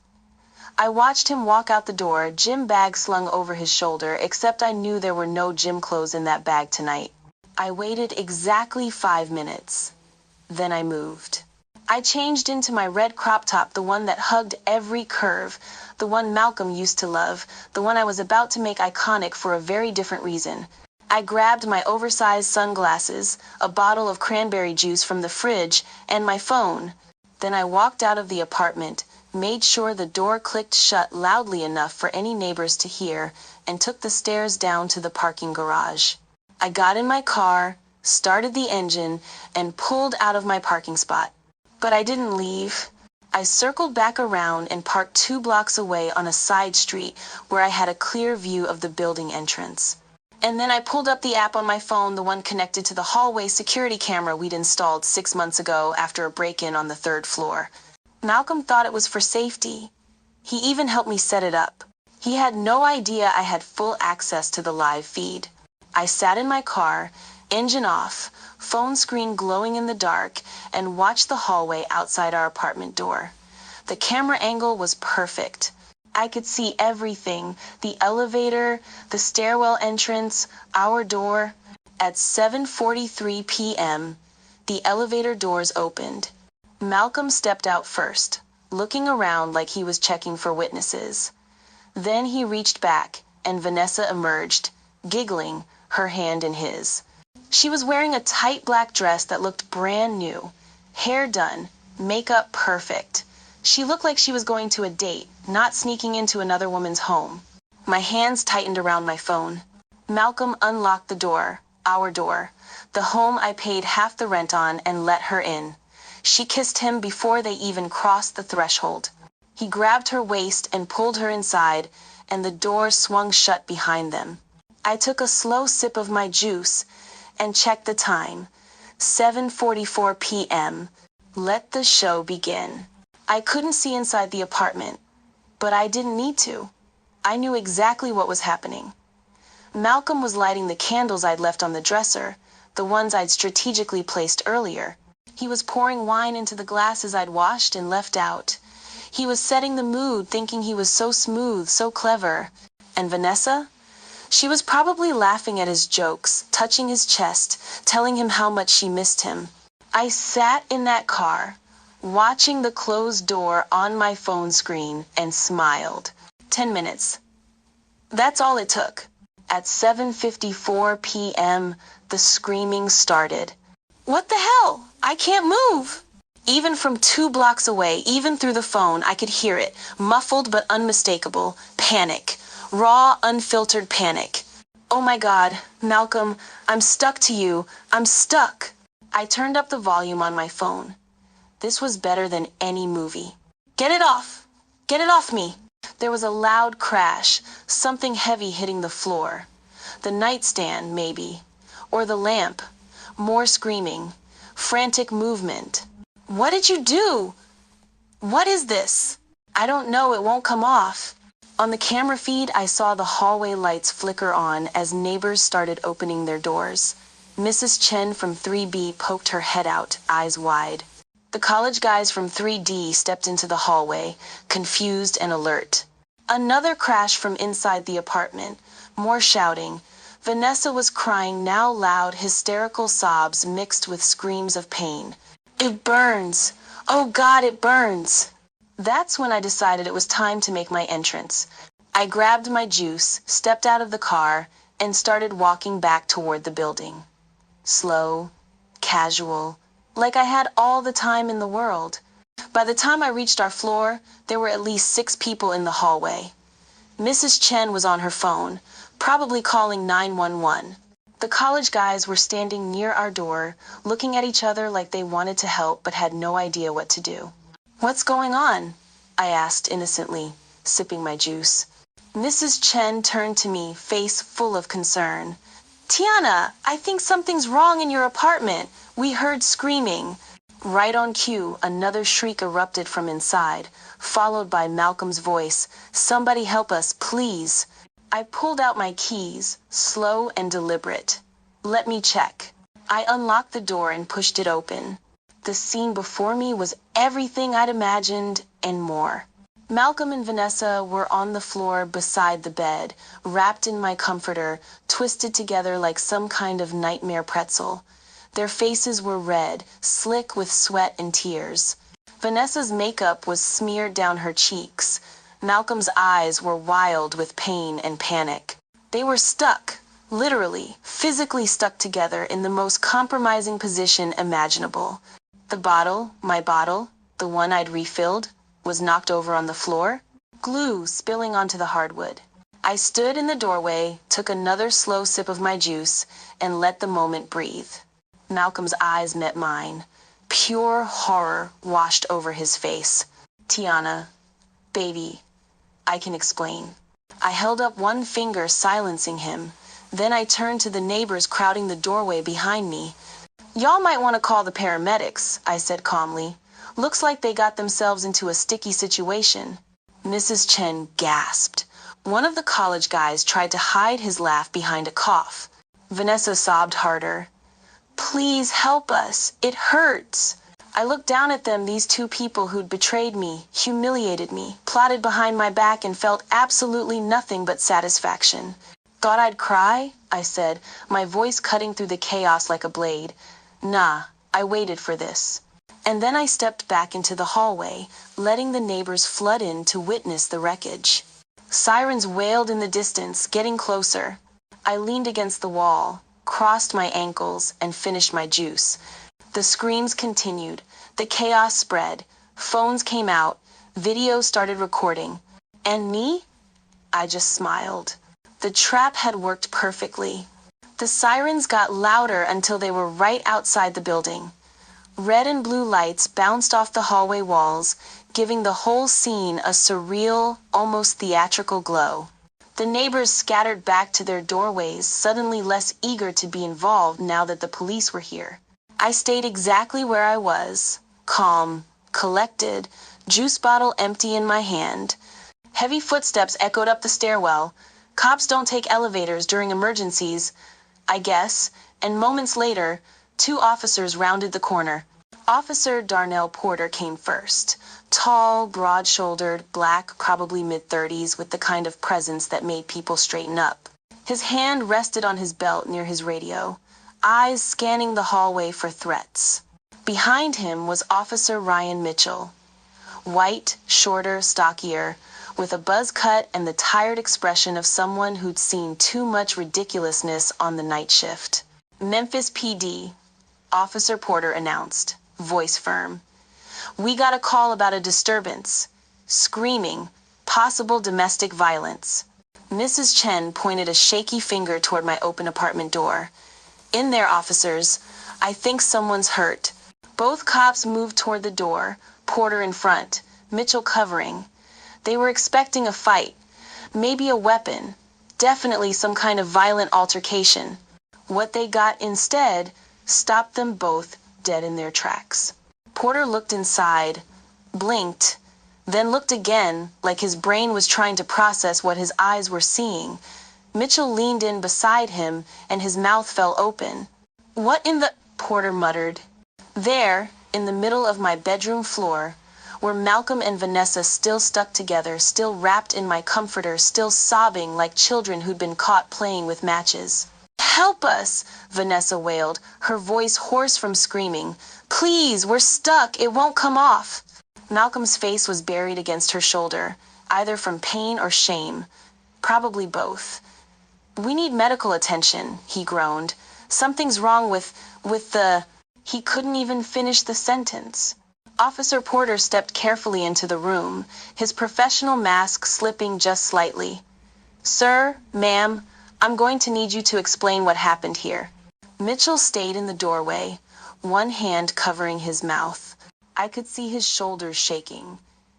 I watched him walk out the door, gym bag slung over his shoulder, except I knew there were no gym clothes in that bag tonight. I waited exactly 5 minutes. Then I moved. I changed into my red crop top, the one that hugged every curve, the one Malcolm used to love, the one I was about to make iconic for a very different reason. I grabbed my oversized sunglasses, a bottle of cranberry juice from the fridge, and my phone. Then I walked out of the apartment, made sure the door clicked shut loudly enough for any neighbors to hear, and took the stairs down to the parking garage. I got in my car, started the engine, and pulled out of my parking spot. But I didn't leave. I circled back around and parked 2 blocks away on a side street where I had a clear view of the building entrance. And then I pulled up the app on my phone, the one connected to the hallway security camera we'd installed 6 months ago after a break-in on the 3rd floor. Malcolm thought it was for safety. He even helped me set it up. He had no idea I had full access to the live feed. I sat in my car, engine off, phone screen glowing in the dark, and watched the hallway outside our apartment door. The camera angle was perfect. I could see everything, the elevator, the stairwell entrance, our door. At 7:43 p.m., the elevator doors opened. Malcolm stepped out first, looking around like he was checking for witnesses. Then he reached back, and Vanessa emerged, giggling, her hand in his. She was wearing a tight black dress that looked brand new, hair done, makeup perfect. She looked like she was going to a date, not sneaking into another woman's home. My hands tightened around my phone. Malcolm unlocked the door, our door, the home I paid half the rent on, and let her in. She kissed him before they even crossed the threshold. He grabbed her waist and pulled her inside, and the door swung shut behind them. I took a slow sip of my juice and checked the time. 7:44 p.m. Let the show begin. I couldn't see inside the apartment, but I didn't need to. I knew exactly what was happening. Malcolm was lighting the candles I'd left on the dresser, the ones I'd strategically placed earlier. He was pouring wine into the glasses I'd washed and left out. He was setting the mood, thinking he was so smooth, so clever. And Vanessa? She was probably laughing at his jokes, touching his chest, telling him how much she missed him. I sat in that car, watching the closed door on my phone screen, and smiled. 10 minutes. That's all it took. At 7:54 p.m., the screaming started. What the hell? I can't move! Even from 2 blocks away, even through the phone, I could hear it, muffled but unmistakable. Panic. Raw, unfiltered panic. Oh my God, Malcolm, I'm stuck to you. I'm stuck. I turned up the volume on my phone. This was better than any movie. Get it off! Get it off me! There was a loud crash, something heavy hitting the floor. The nightstand, maybe. Or the lamp. More screaming. Frantic movement. What did you do? What is this? I don't know, it won't come off. On the camera feed, I saw the hallway lights flicker on as neighbors started opening their doors. Mrs. Chen from 3B poked her head out, eyes wide. The college guys from 3D stepped into the hallway, confused and alert. Another crash from inside the apartment. More shouting. Vanessa was crying, now loud, hysterical sobs mixed with screams of pain. It burns. Oh God, it burns. That's when I decided it was time to make my entrance. I grabbed my juice, stepped out of the car, and started walking back toward the building. Slow, casual, like I had all the time in the world. By the time I reached our floor, there were at least 6 people in the hallway. Mrs. Chen was on her phone, probably calling 911. The college guys were standing near our door, looking at each other like they wanted to help but had no idea what to do. What's going on? I asked innocently, sipping my juice. Mrs. Chen turned to me, face full of concern. Tiana, I think something's wrong in your apartment. We heard screaming. Right on cue, another shriek erupted from inside, followed by Malcolm's voice. Somebody help us, please. I pulled out my keys, slow and deliberate. Let me check. I unlocked the door and pushed it open. The scene before me was everything I'd imagined and more. Malcolm and Vanessa were on the floor beside the bed, wrapped in my comforter, twisted together like some kind of nightmare pretzel. Their faces were red, slick with sweat and tears. Vanessa's makeup was smeared down her cheeks. Malcolm's eyes were wild with pain and panic. They were stuck, literally, physically stuck together in the most compromising position imaginable. The bottle, my bottle, the one I'd refilled, was knocked over on the floor, glue spilling onto the hardwood. I stood in the doorway, took another slow sip of my juice, and let the moment breathe. Malcolm's eyes met mine. Pure horror washed over his face. Tiana, baby, I can explain. I held up one finger, silencing him. Then I turned to the neighbors crowding the doorway behind me. Y'all might want to call the paramedics, I said calmly. Looks like they got themselves into a sticky situation. Mrs. Chen gasped. One of the college guys tried to hide his laugh behind a cough. Vanessa sobbed harder. Please help us. It hurts. I looked down at them, these 2 people who'd betrayed me, humiliated me, plotted behind my back, and felt absolutely nothing but satisfaction. Thought I'd cry? I said, my voice cutting through the chaos like a blade. Nah, I waited for this. And then I stepped back into the hallway, letting the neighbors flood in to witness the wreckage. Sirens wailed in the distance, getting closer. I leaned against the wall, crossed my ankles, and finished my juice. The screams continued. The chaos spread. Phones came out. Video started recording. And me? I just smiled. The trap had worked perfectly. The sirens got louder until they were right outside the building. Red and blue lights bounced off the hallway walls, giving the whole scene a surreal, almost theatrical glow. The neighbors scattered back to their doorways, suddenly less eager to be involved now that the police were here. I stayed exactly where I was, calm, collected, juice bottle empty in my hand. Heavy footsteps echoed up the stairwell. Cops don't take elevators during emergencies, I guess, and moments later, 2 officers rounded the corner. Officer Darnell Porter came first. Tall, broad-shouldered, black, probably mid-30s, with the kind of presence that made people straighten up. His hand rested on his belt near his radio, eyes scanning the hallway for threats. Behind him was Officer Ryan Mitchell. White, shorter, stockier, with a buzz cut and the tired expression of someone who'd seen too much ridiculousness on the night shift. Memphis PD, Officer Porter announced, voice firm. We got a call about a disturbance. Screaming, possible domestic violence. Mrs. Chen pointed a shaky finger toward my open apartment door. In there, officers. I think someone's hurt. Both cops moved toward the door, Porter in front, Mitchell covering. They were expecting a fight. Maybe a weapon. Definitely some kind of violent altercation. What they got instead stopped them both dead in their tracks. Porter looked inside, blinked, then looked again, like his brain was trying to process what his eyes were seeing. Mitchell leaned in beside him, and his mouth fell open. What in the... Porter muttered. There, in the middle of my bedroom floor, were Malcolm and Vanessa still stuck together, still wrapped in my comforter, still sobbing like children who'd been caught playing with matches. Help us, Vanessa wailed, her voice hoarse from screaming. Please, we're stuck, it won't come off. Malcolm's face was buried against her shoulder, either from pain or shame. Probably both. We need medical attention, he groaned. Something's wrong with the... He couldn't even finish the sentence. Officer Porter stepped carefully into the room, his professional mask slipping just slightly. Sir, ma'am, I'm going to need you to explain what happened here. Mitchell stayed in the doorway, one hand covering his mouth. I could see his shoulders shaking.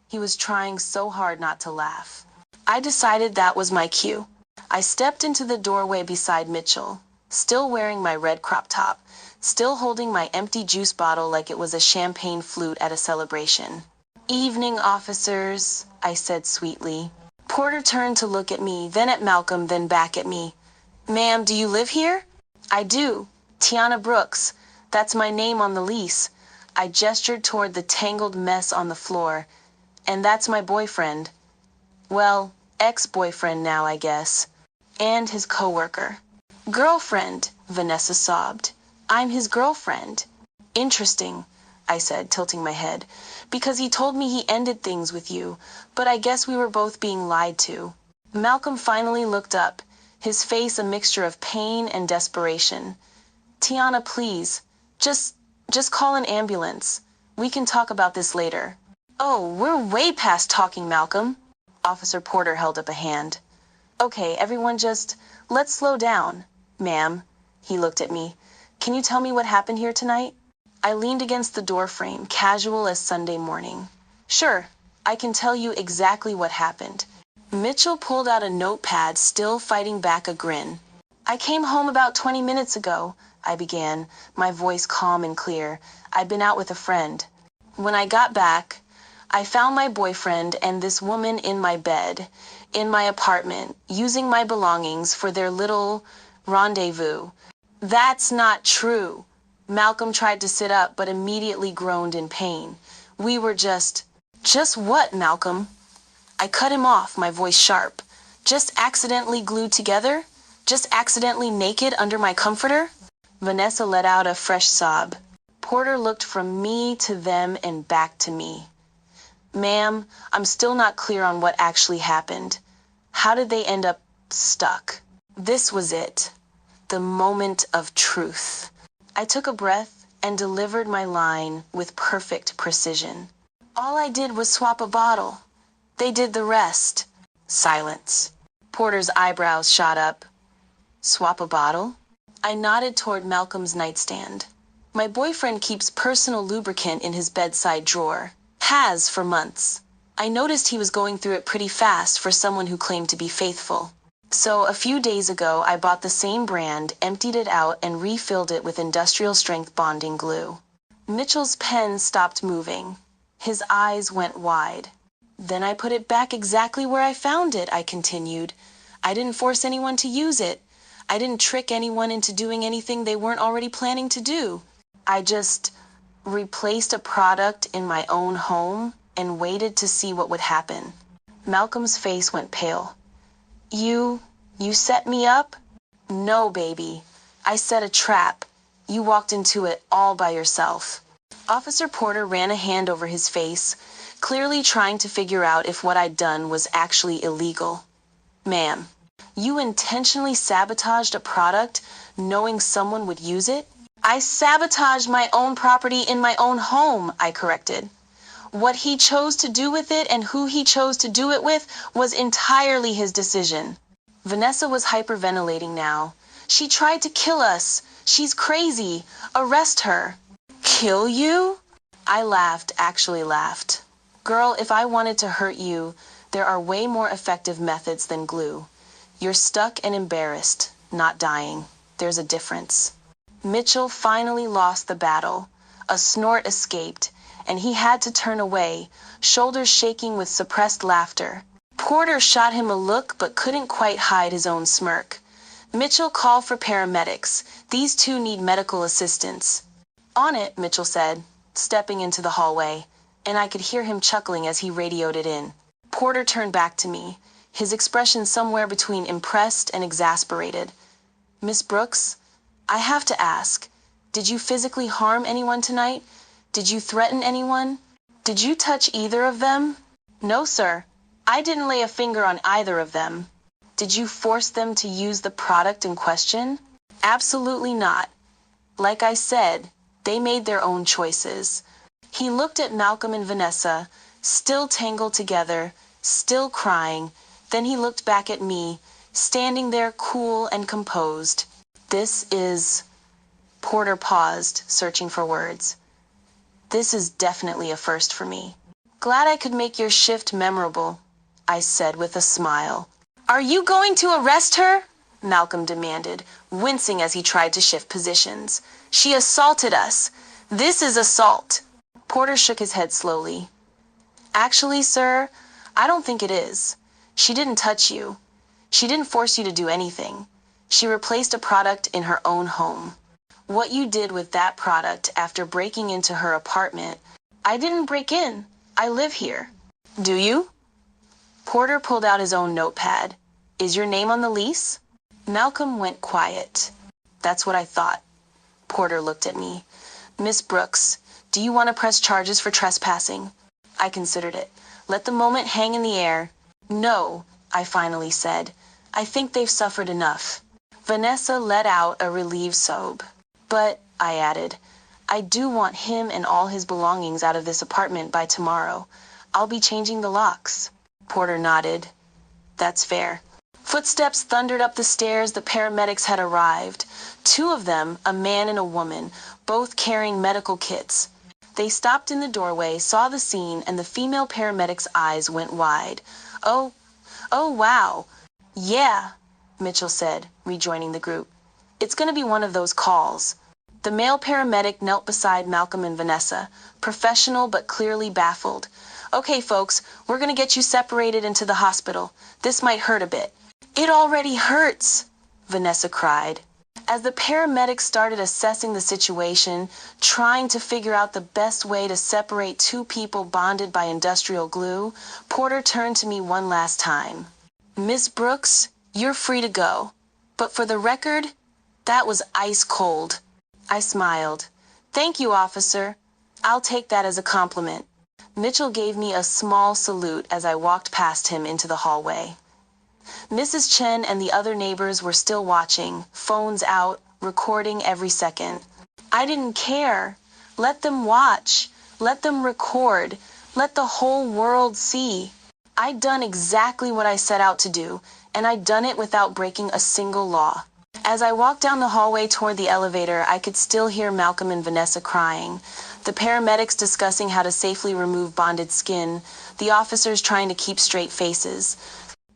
He was trying so hard not to laugh. I decided that was my cue. I stepped into the doorway beside Mitchell, still wearing my red crop top, still holding my empty juice bottle like it was a champagne flute at a celebration. Evening, officers, I said sweetly. Porter turned to look at me, then at Malcolm, then back at me. Ma'am, do you live here? I do. Tiana Brooks. That's my name on the lease. I gestured toward the tangled mess on the floor. And that's my boyfriend. Well, ex-boyfriend now, I guess. And his coworker. Girlfriend, Vanessa sobbed. I'm his girlfriend. Interesting, I said, tilting my head, because he told me he ended things with you, but I guess we were both being lied to. Malcolm finally looked up, his face a mixture of pain and desperation. Tiana, please, just call an ambulance. We can talk about this later. Oh, we're way past talking, Malcolm. Officer Porter held up a hand. Okay, everyone let's slow down. Ma'am, he looked at me. Can you tell me what happened here tonight? I leaned against the doorframe, casual as Sunday morning. Sure, I can tell you exactly what happened. Mitchell pulled out a notepad, still fighting back a grin. I came home about 20 minutes ago, I began, my voice calm and clear. I'd been out with a friend. When I got back, I found my boyfriend and this woman in my bed, in my apartment, using my belongings for their little rendezvous. That's not true. Malcolm tried to sit up but immediately groaned in pain. We were just what, Malcolm? I cut him off, my voice sharp. Just accidentally glued together? Just accidentally naked under my comforter? Vanessa let out a fresh sob. Porter looked from me to them and back to me. Ma'am, I'm still not clear on what actually happened. How did they end up stuck? This was it. The moment of truth. I took a breath and delivered my line with perfect precision. All I did was swap a bottle. They did the rest. Silence. Porter's eyebrows shot up. Swap a bottle? I nodded toward Malcolm's nightstand. My boyfriend keeps personal lubricant in his bedside drawer. Has for months. I noticed he was going through it pretty fast for someone who claimed to be faithful. So a few days ago, I bought the same brand, emptied it out, and refilled it with industrial strength bonding glue. Mitchell's pen stopped moving. His eyes went wide. Then I put it back exactly where I found it, I continued. I didn't force anyone to use it. I didn't trick anyone into doing anything they weren't already planning to do. I just replaced a product in my own home and waited to see what would happen. Malcolm's face went pale. You set me up? No, baby. I set a trap. You walked into it all by yourself. Officer Porter ran a hand over his face, clearly trying to figure out if what I'd done was actually illegal. Ma'am, you intentionally sabotaged a product knowing someone would use it? I sabotaged my own property in my own home, I corrected. What he chose to do with it and who he chose to do it with was entirely his decision. Vanessa was hyperventilating now. She tried to kill us. She's crazy. Arrest her. Kill you? I laughed, actually laughed. Girl, if I wanted to hurt you, there are way more effective methods than glue. You're stuck and embarrassed, not dying. There's a difference. Mitchell finally lost the battle. A snort escaped, and he had to turn away, shoulders shaking with suppressed laughter. Porter shot him a look but couldn't quite hide his own smirk. Mitchell, call for paramedics. These two need medical assistance. On it, Mitchell said, stepping into the hallway, and I could hear him chuckling as he radioed it in. Porter turned back to me, his expression somewhere between impressed and exasperated. Miss Brooks, I have to ask, did you physically harm anyone tonight? Did you threaten anyone? Did you touch either of them? No, sir. I didn't lay a finger on either of them. Did you force them to use the product in question? Absolutely not. Like I said, they made their own choices. He looked at Malcolm and Vanessa, still tangled together, still crying. Then he looked back at me, standing there cool and composed. This is... Porter paused, searching for words. This is definitely a first for me. Glad I could make your shift memorable, I said with a smile. Are you going to arrest her? Malcolm demanded, wincing as he tried to shift positions. She assaulted us. This is assault. Porter shook his head slowly. Actually, sir, I don't think it is. She didn't touch you. She didn't force you to do anything. She replaced a product in her own home. What you did with that product after breaking into her apartment, I didn't break in. I live here. Do you? Porter pulled out his own notepad. Is your name on the lease? Malcolm went quiet. That's what I thought. Porter looked at me. Miss Brooks, do you want to press charges for trespassing? I considered it. Let the moment hang in the air. No, I finally said. I think they've suffered enough. Vanessa let out a relieved sob. But, I added, I do want him and all his belongings out of this apartment by tomorrow. I'll be changing the locks. Porter nodded. That's fair. Footsteps thundered up the stairs. The paramedics had arrived. Two of them, a man and a woman, both carrying medical kits. They stopped in the doorway, saw the scene, and the female paramedic's eyes went wide. Oh, wow. Yeah, Mitchell said, rejoining the group. It's going to be one of those calls. The male paramedic knelt beside Malcolm and Vanessa, professional but clearly baffled. Okay, folks, we're going to get you separated into the hospital. This might hurt a bit. It already hurts, Vanessa cried. As the paramedics started assessing the situation, trying to figure out the best way to separate two people bonded by industrial glue, Porter turned to me one last time. Miss Brooks, you're free to go. But for the record, that was ice cold. I smiled. Thank you, officer. I'll take that as a compliment. Mitchell gave me a small salute as I walked past him into the hallway. Mrs. Chen and the other neighbors were still watching, phones out, recording every second. I didn't care. Let them watch. Let them record. Let the whole world see. I'd done exactly what I set out to do, and I'd done it without breaking a single law. As I walked down the hallway toward the elevator, I could still hear Malcolm and Vanessa crying, the paramedics discussing how to safely remove bonded skin, the officers trying to keep straight faces.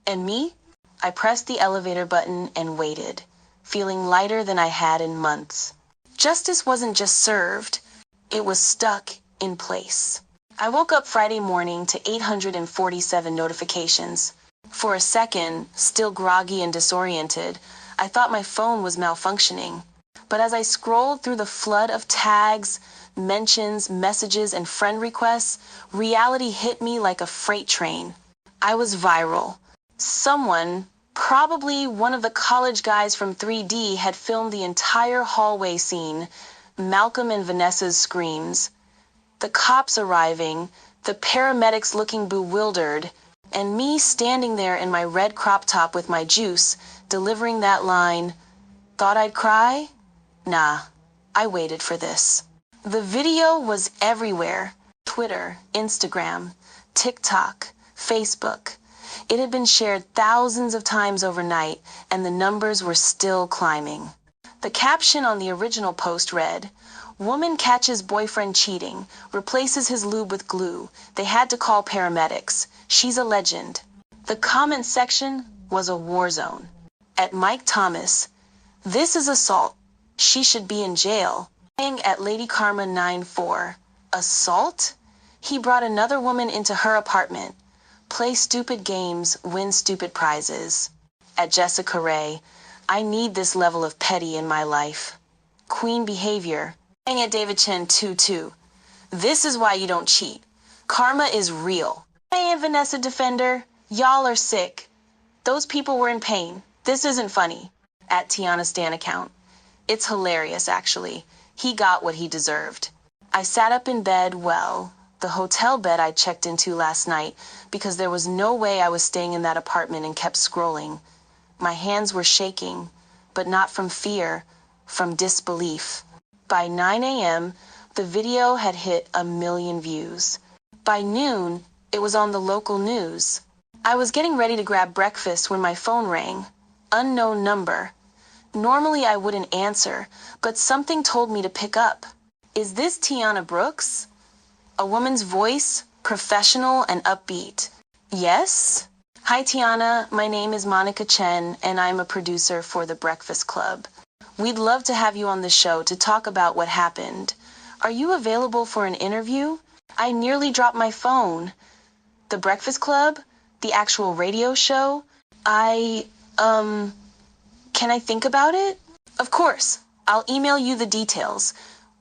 And me? I pressed the elevator button and waited, feeling lighter than I had in months. Justice wasn't just served, it was stuck in place. I woke up Friday morning to 847 notifications. For a second, still groggy and disoriented, I thought my phone was malfunctioning. But as I scrolled through the flood of tags, mentions, messages, and friend requests, reality hit me like a freight train. I was viral. Someone, probably one of the college guys from 3D, had filmed the entire hallway scene, Malcolm and Vanessa's screams, the cops arriving, the paramedics looking bewildered, and me standing there in my red crop top with my juice, delivering that line, "Thought I'd cry? Nah, I waited for this." The video was everywhere. Twitter, Instagram, TikTok, Facebook. It had been shared thousands of times overnight, and the numbers were still climbing. The caption on the original post read, "Woman catches boyfriend cheating, replaces his lube with glue. They had to call paramedics. She's a legend." The comment section was a war zone. At Mike Thomas, "This is assault. She should be in jail." At Lady Karma 94, "Assault? He brought another woman into her apartment. Play stupid games, win stupid prizes." At Jessica Ray, "I need this level of petty in my life. Queen behavior." At David Chen 22, "This is why you don't cheat. Karma is real." And Vanessa Defender, "Y'all are sick. Those people were in pain. This isn't funny." At Tiana Stan account, "It's hilarious, actually. He got what he deserved." I sat up in bed, the hotel bed I checked into last night, because there was no way I was staying in that apartment, and kept scrolling. My hands were shaking, but not from fear, from disbelief. By 9 a.m., the video had hit 1 million views. By noon, it was on the local news. I was getting ready to grab breakfast when my phone rang. Unknown number. Normally I wouldn't answer, but something told me to pick up. "Is this Tiana Brooks?" A woman's voice, professional and upbeat. "Yes?" "Hi Tiana, my name is Monica Chen, and I'm a producer for The Breakfast Club. We'd love to have you on the show to talk about what happened. Are you available for an interview?" I nearly dropped my phone. "The Breakfast Club? The actual radio show? Can I think about it?" "Of course. I'll email you the details.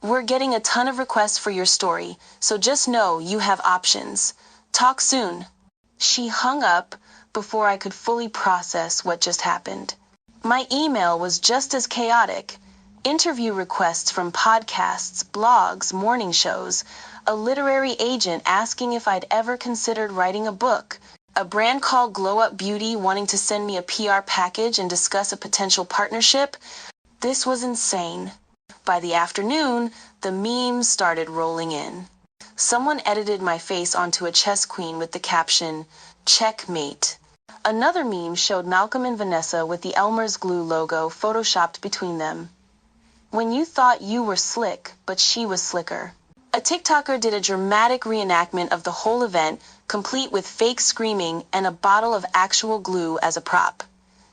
We're getting a ton of requests for your story, so just know you have options. Talk soon." She hung up before I could fully process what just happened. My email was just as chaotic. Interview requests from podcasts, blogs, morning shows, a literary agent asking if I'd ever considered writing a book, a brand called Glow Up Beauty wanting to send me a PR package and discuss a potential partnership. This was insane. By the afternoon, the memes started rolling in. Someone edited my face onto a chess queen with the caption, "Checkmate." Another meme showed Malcolm and Vanessa with the Elmer's glue logo photoshopped between them. "When you thought you were slick, but she was slicker." A TikToker did a dramatic reenactment of the whole event, complete with fake screaming and a bottle of actual glue as a prop.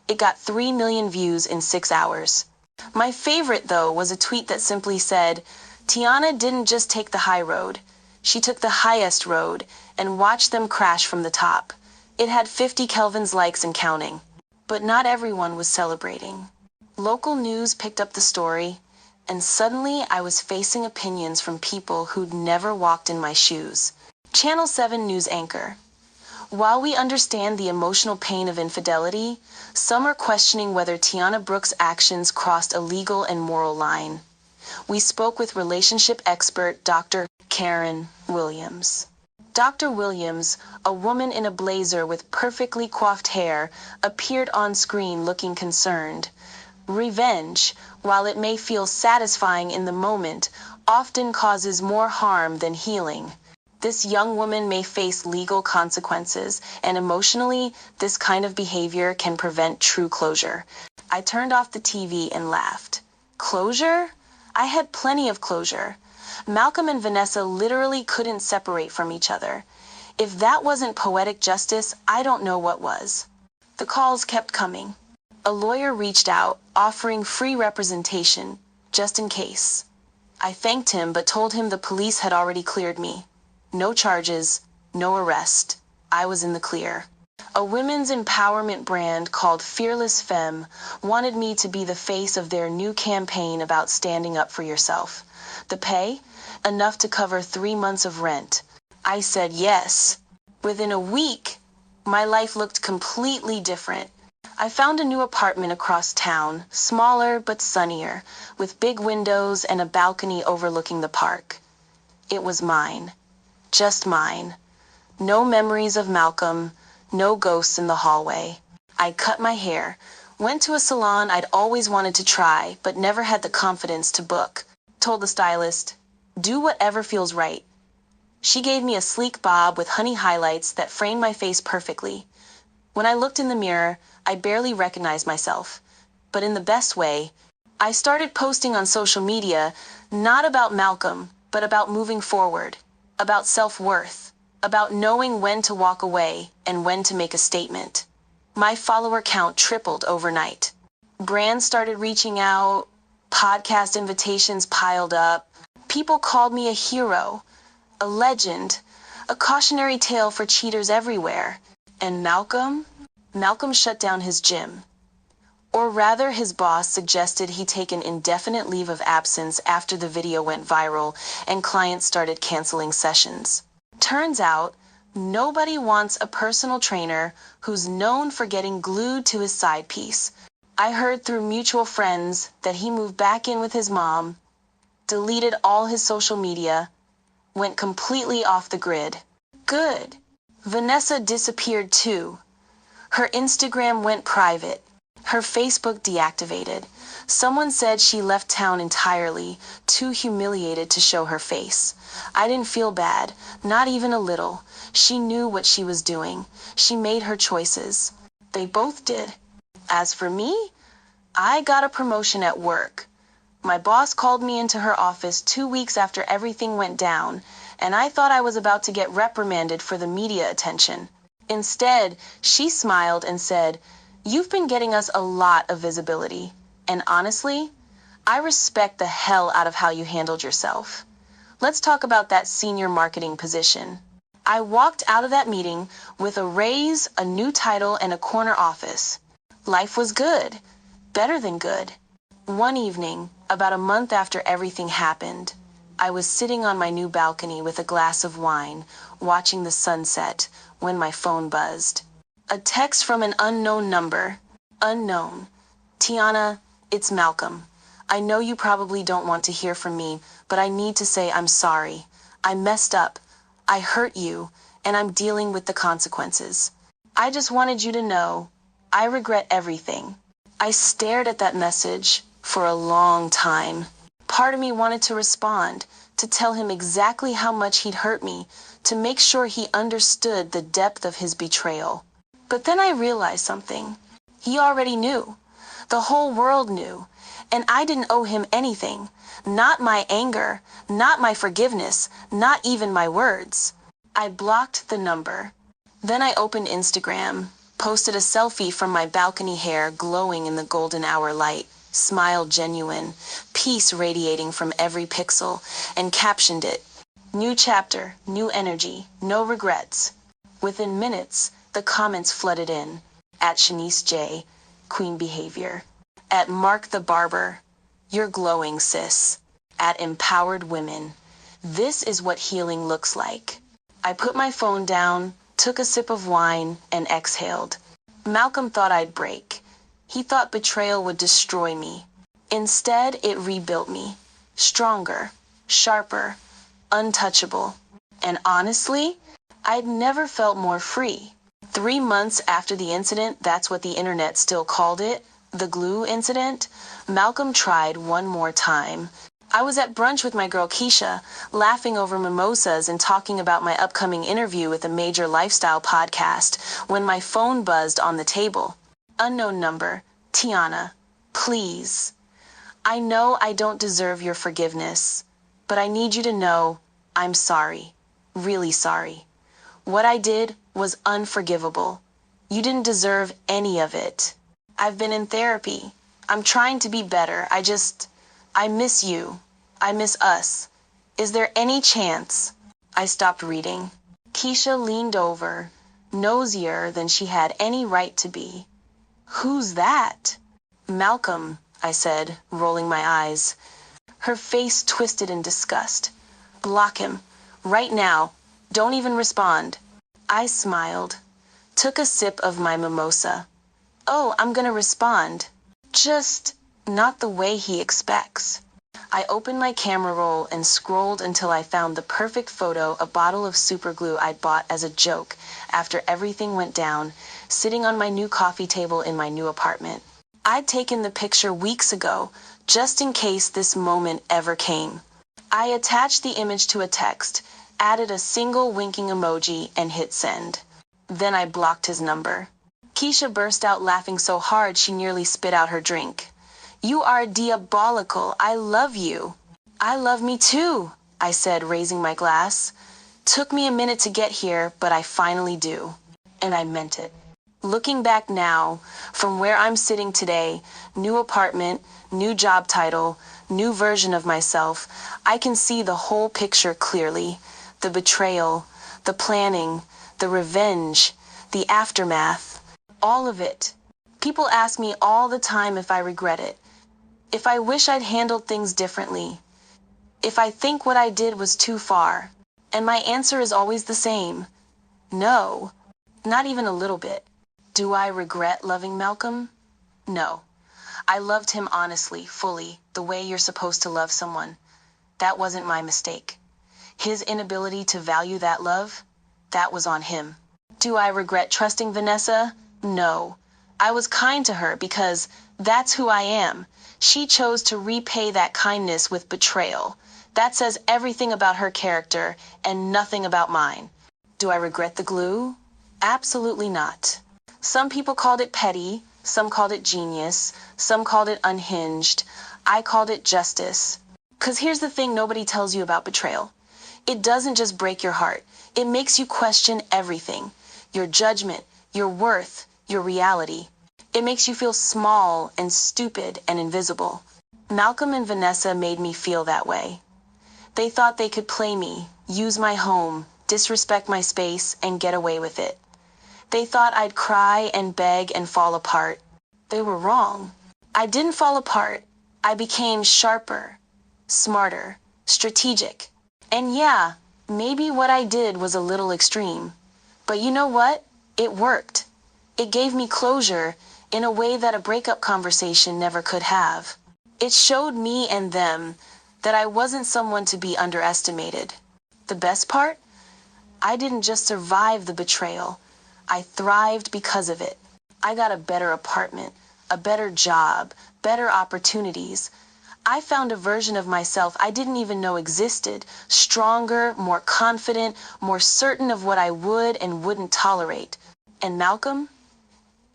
It got 3 million views in 6 hours. My favorite, though, was a tweet that simply said, "Tiana didn't just take the high road. She took the highest road and watched them crash from the top." It had 50 Kelvin's likes and counting. But not everyone was celebrating. Local news picked up the story, and suddenly I was facing opinions from people who'd never walked in my shoes. Channel 7 news anchor. "While we understand the emotional pain of infidelity, some are questioning whether Tiana Brooks' actions crossed a legal and moral line." We spoke with relationship expert Dr. Karen Williams. Dr. Williams, a woman in a blazer with perfectly coiffed hair, appeared on screen looking concerned. Revenge, while it may feel satisfying in the moment, often causes more harm than healing. This young woman may face legal consequences, and emotionally, this kind of behavior can prevent true closure. I turned off the TV and laughed. Closure? I had plenty of closure. Malcolm and Vanessa literally couldn't separate from each other. If that wasn't poetic justice, I don't know what was. The calls kept coming. A lawyer reached out, offering free representation, just in case. I thanked him but told him the police had already cleared me. No charges, no arrest. I was in the clear. A women's empowerment brand called Fearless Femme wanted me to be the face of their new campaign about standing up for yourself. The pay? Enough to cover 3 months of rent. I said yes. Within a week, my life looked completely different. I found a new apartment across town, smaller but sunnier, with big windows and a balcony overlooking the park. It was mine. Just mine. No memories of Malcolm, no ghosts in the hallway. I cut my hair, went to a salon I'd always wanted to try, but never had the confidence to book. Told the stylist, do whatever feels right. She gave me a sleek bob with honey highlights that framed my face perfectly. When I looked in the mirror, I barely recognized myself. But in the best way, I started posting on social media, not about Malcolm, but about moving forward, about self-worth, about knowing when to walk away and when to make a statement. My follower count tripled overnight. Brands started reaching out, podcast invitations piled up. People called me a hero, a legend, a cautionary tale for cheaters everywhere. And Malcolm shut down his gym. Or rather, his boss suggested he take an indefinite leave of absence after the video went viral and clients started canceling sessions. Turns out, nobody wants a personal trainer who's known for getting glued to his side piece. I heard through mutual friends that he moved back in with his mom, deleted all his social media, went completely off the grid. Good. Vanessa disappeared too. Her Instagram went private. Her Facebook deactivated. Someone said she left town entirely, too humiliated to show her face. I didn't feel bad, not even a little. She knew what she was doing. She made her choices. They both did. As for me, I got a promotion at work. My boss called me into her office 2 weeks after everything went down, and I thought I was about to get reprimanded for the media attention. Instead, she smiled and said, "You've been getting us a lot of visibility. And honestly, I respect the hell out of how you handled yourself. Let's talk about that senior marketing position." I walked out of that meeting with a raise, a new title, and a corner office. Life was good. Better than good. One evening, about a month after everything happened, I was sitting on my new balcony with a glass of wine, watching the sunset, when my phone buzzed. A text from an unknown number. Unknown. "Tiana, it's Malcolm. I know you probably don't want to hear from me, but I need to say I'm sorry. I messed up. I hurt you, and I'm dealing with the consequences. I just wanted you to know, I regret everything." I stared at that message for a long time. Part of me wanted to respond, to tell him exactly how much he'd hurt me, to make sure he understood the depth of his betrayal. But then I realized something. He already knew. The whole world knew. And I didn't owe him anything. Not my anger, not my forgiveness, not even my words. I blocked the number. Then I opened Instagram, posted a selfie from my balcony hair glowing in the golden hour light, smile genuine, peace radiating from every pixel, and captioned it, "New chapter, new energy, no regrets." Within minutes, the comments flooded in. At Shanice J, Queen Behavior. At Mark the Barber, "You're glowing, sis." At Empowered Women, "This is what healing looks like." I put my phone down, took a sip of wine, and exhaled. Malcolm thought I'd break. He thought betrayal would destroy me. Instead, it rebuilt me. Stronger, sharper, untouchable. And honestly, I'd never felt more free. 3 months after the incident, that's what the internet still called it, the glue incident, Malcolm tried one more time. I was at brunch with my girl Keisha, laughing over mimosas and talking about my upcoming interview with a major lifestyle podcast, when my phone buzzed on the table. Unknown number. Tiana, please. I know I don't deserve your forgiveness, but I need you to know I'm sorry. Really sorry. What I did was unforgivable. You didn't deserve any of it. I've been in therapy. I'm trying to be better. I miss you. I miss us. Is there any chance? I stopped reading. Keisha leaned over, nosier than she had any right to be. Who's that? Malcolm, I said, rolling my eyes. Her face twisted in disgust. Block him. Right now. Don't even respond. I smiled, took a sip of my mimosa. Oh, I'm gonna respond. Just not the way he expects. I opened my camera roll and scrolled until I found the perfect photo, a bottle of super glue I'd bought as a joke after everything went down, sitting on my new coffee table in my new apartment. I'd taken the picture weeks ago, just in case this moment ever came. I attached the image to a text, added a single winking emoji, and hit send. Then I blocked his number. Keisha burst out laughing so hard she nearly spit out her drink. You are diabolical. I love you. I love me too, I said, raising my glass. Took me a minute to get here, but I finally do. And I meant it. Looking back now, from where I'm sitting today, new apartment, new job title, new version of myself, I can see the whole picture clearly. The betrayal, the planning, the revenge, the aftermath, all of it. People ask me all the time if I regret it, if I wish I'd handled things differently, if I think what I did was too far. And my answer is always the same. No, not even a little bit. Do I regret loving Malcolm? No. I loved him honestly, fully, the way you're supposed to love someone. That wasn't my mistake. His inability to value that love, that was on him. Do I regret trusting Vanessa? No. I was kind to her because that's who I am. She chose to repay that kindness with betrayal. That says everything about her character and nothing about mine. Do I regret the glue? Absolutely not. Some people called it petty, some called it genius, some called it unhinged. I called it justice. 'Cause here's the thing nobody tells you about betrayal. It doesn't just break your heart. It makes you question everything. Your judgment, your worth, your reality. It makes you feel small and stupid and invisible. Malcolm and Vanessa made me feel that way. They thought they could play me, use my home, disrespect my space, and get away with it. They thought I'd cry and beg and fall apart. They were wrong. I didn't fall apart. I became sharper, smarter, strategic. And yeah, maybe what I did was a little extreme. But you know what? It worked. It gave me closure in a way that a breakup conversation never could have. It showed me and them that I wasn't someone to be underestimated. The best part? I didn't just survive the betrayal. I thrived because of it. I got a better apartment, a better job, better opportunities. I found a version of myself I didn't even know existed, stronger, more confident, more certain of what I would and wouldn't tolerate. And Malcolm?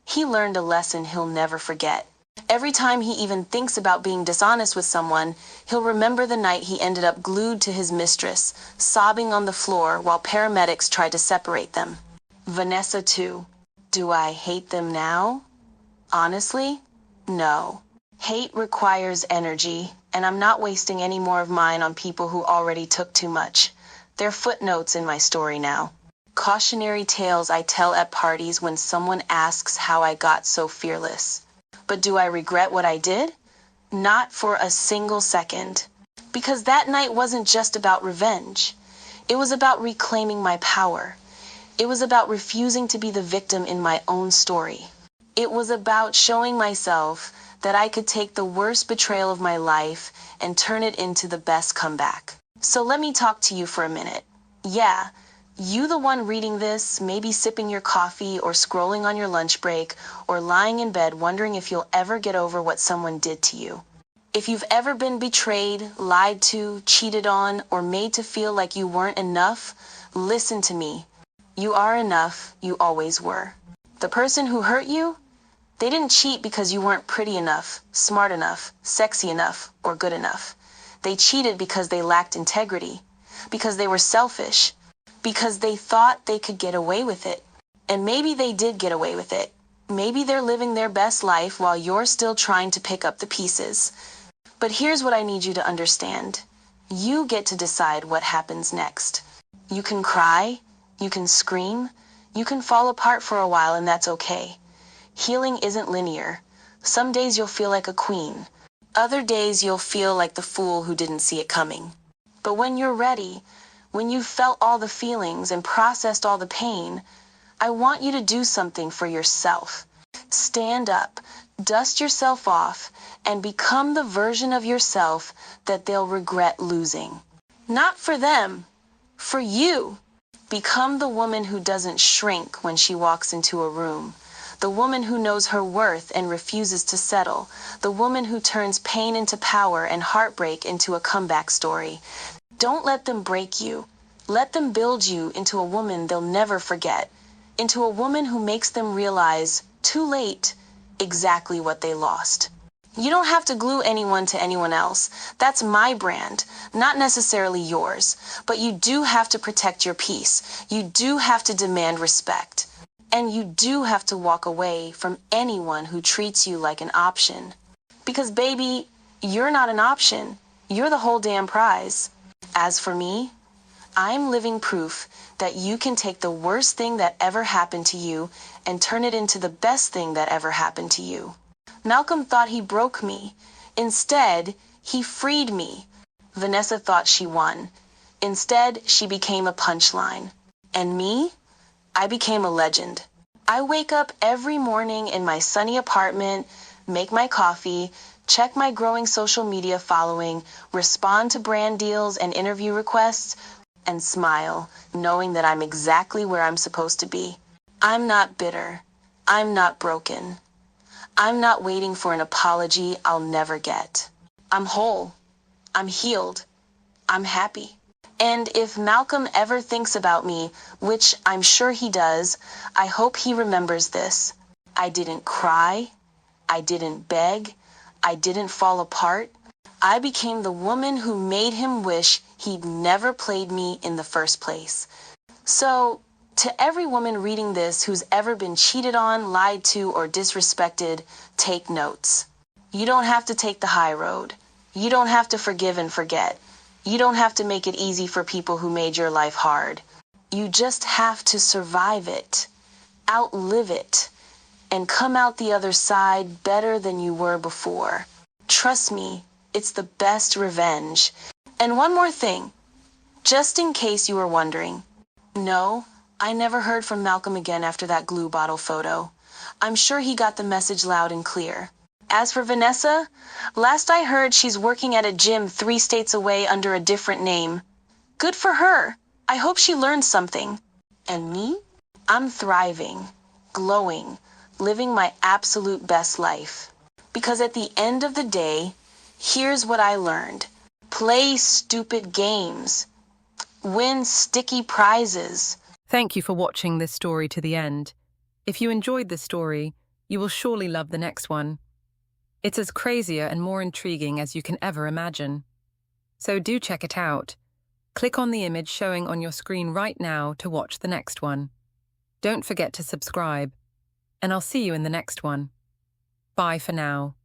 He learned a lesson he'll never forget. Every time he even thinks about being dishonest with someone, he'll remember the night he ended up glued to his mistress, sobbing on the floor while paramedics tried to separate them. Vanessa too. Do I hate them now? Honestly, no. Hate requires energy, and I'm not wasting any more of mine on people who already took too much. They're footnotes in my story now. Cautionary tales I tell at parties when someone asks how I got so fearless. But do I regret what I did? Not for a single second. Because that night wasn't just about revenge. It was about reclaiming my power. It was about refusing to be the victim in my own story. It was about showing myself that I could take the worst betrayal of my life and turn it into the best comeback. So let me talk to you for a minute. Yeah, you the one reading this, maybe sipping your coffee or scrolling on your lunch break or lying in bed wondering if you'll ever get over what someone did to you. If you've ever been betrayed, lied to, cheated on, or made to feel like you weren't enough, listen to me. You are enough. You always were. The person who hurt you, they didn't cheat because you weren't pretty enough, smart enough, sexy enough, or good enough. They cheated because they lacked integrity, because they were selfish, because they thought they could get away with it. And maybe they did get away with it. Maybe they're living their best life while you're still trying to pick up the pieces. But here's what I need you to understand. You get to decide what happens next. You can cry, you can scream, you can fall apart for a while, and that's okay. Healing isn't linear. Some days you'll feel like a queen. Other days you'll feel like the fool who didn't see it coming. But when you're ready, when you've felt all the feelings and processed all the pain, I want you to do something for yourself. Stand up, dust yourself off, and become the version of yourself that they'll regret losing. Not for them, for you. Become the woman who doesn't shrink when she walks into a room. The woman who knows her worth and refuses to settle. The woman who turns pain into power and heartbreak into a comeback story. Don't let them break you. Let them build you into a woman they'll never forget. Into a woman who makes them realize, too late, exactly what they lost. You don't have to glue anyone to anyone else. That's my brand, not necessarily yours. But you do have to protect your peace. You do have to demand respect. And you do have to walk away from anyone who treats you like an option. Because baby, you're not an option. You're the whole damn prize. As for me, I'm living proof that you can take the worst thing that ever happened to you and turn it into the best thing that ever happened to you. Malcolm thought he broke me. Instead, he freed me. Vanessa thought she won. Instead, she became a punchline. And me? I became a legend. I wake up every morning in my sunny apartment, make my coffee, check my growing social media following, respond to brand deals and interview requests, and smile, knowing that I'm exactly where I'm supposed to be. I'm not bitter. I'm not broken. I'm not waiting for an apology I'll never get. I'm whole. I'm healed. I'm happy. And if Malcolm ever thinks about me, which I'm sure he does, I hope he remembers this. I didn't cry. I didn't beg. I didn't fall apart. I became the woman who made him wish he'd never played me in the first place. So, to every woman reading this who's ever been cheated on, lied to, or disrespected, take notes. You don't have to take the high road. You don't have to forgive and forget. You don't have to make it easy for people who made your life hard. You just have to survive it, outlive it, and come out the other side better than you were before. Trust me, it's the best revenge. And one more thing, just in case you were wondering. No, I never heard from Malcolm again after that glue bottle photo. I'm sure he got the message loud and clear. As for Vanessa, last I heard she's working at a gym 3 states away under a different name. Good for her. I hope she learned something. And me? I'm thriving, glowing, living my absolute best life. Because at the end of the day, here's what I learned. Play stupid games. Win sticky prizes. Thank you for watching this story to the end. If you enjoyed this story, you will surely love the next one. It's as crazier and more intriguing as you can ever imagine. So do check it out. Click on the image showing on your screen right now to watch the next one. Don't forget to subscribe, and I'll see you in the next one. Bye for now.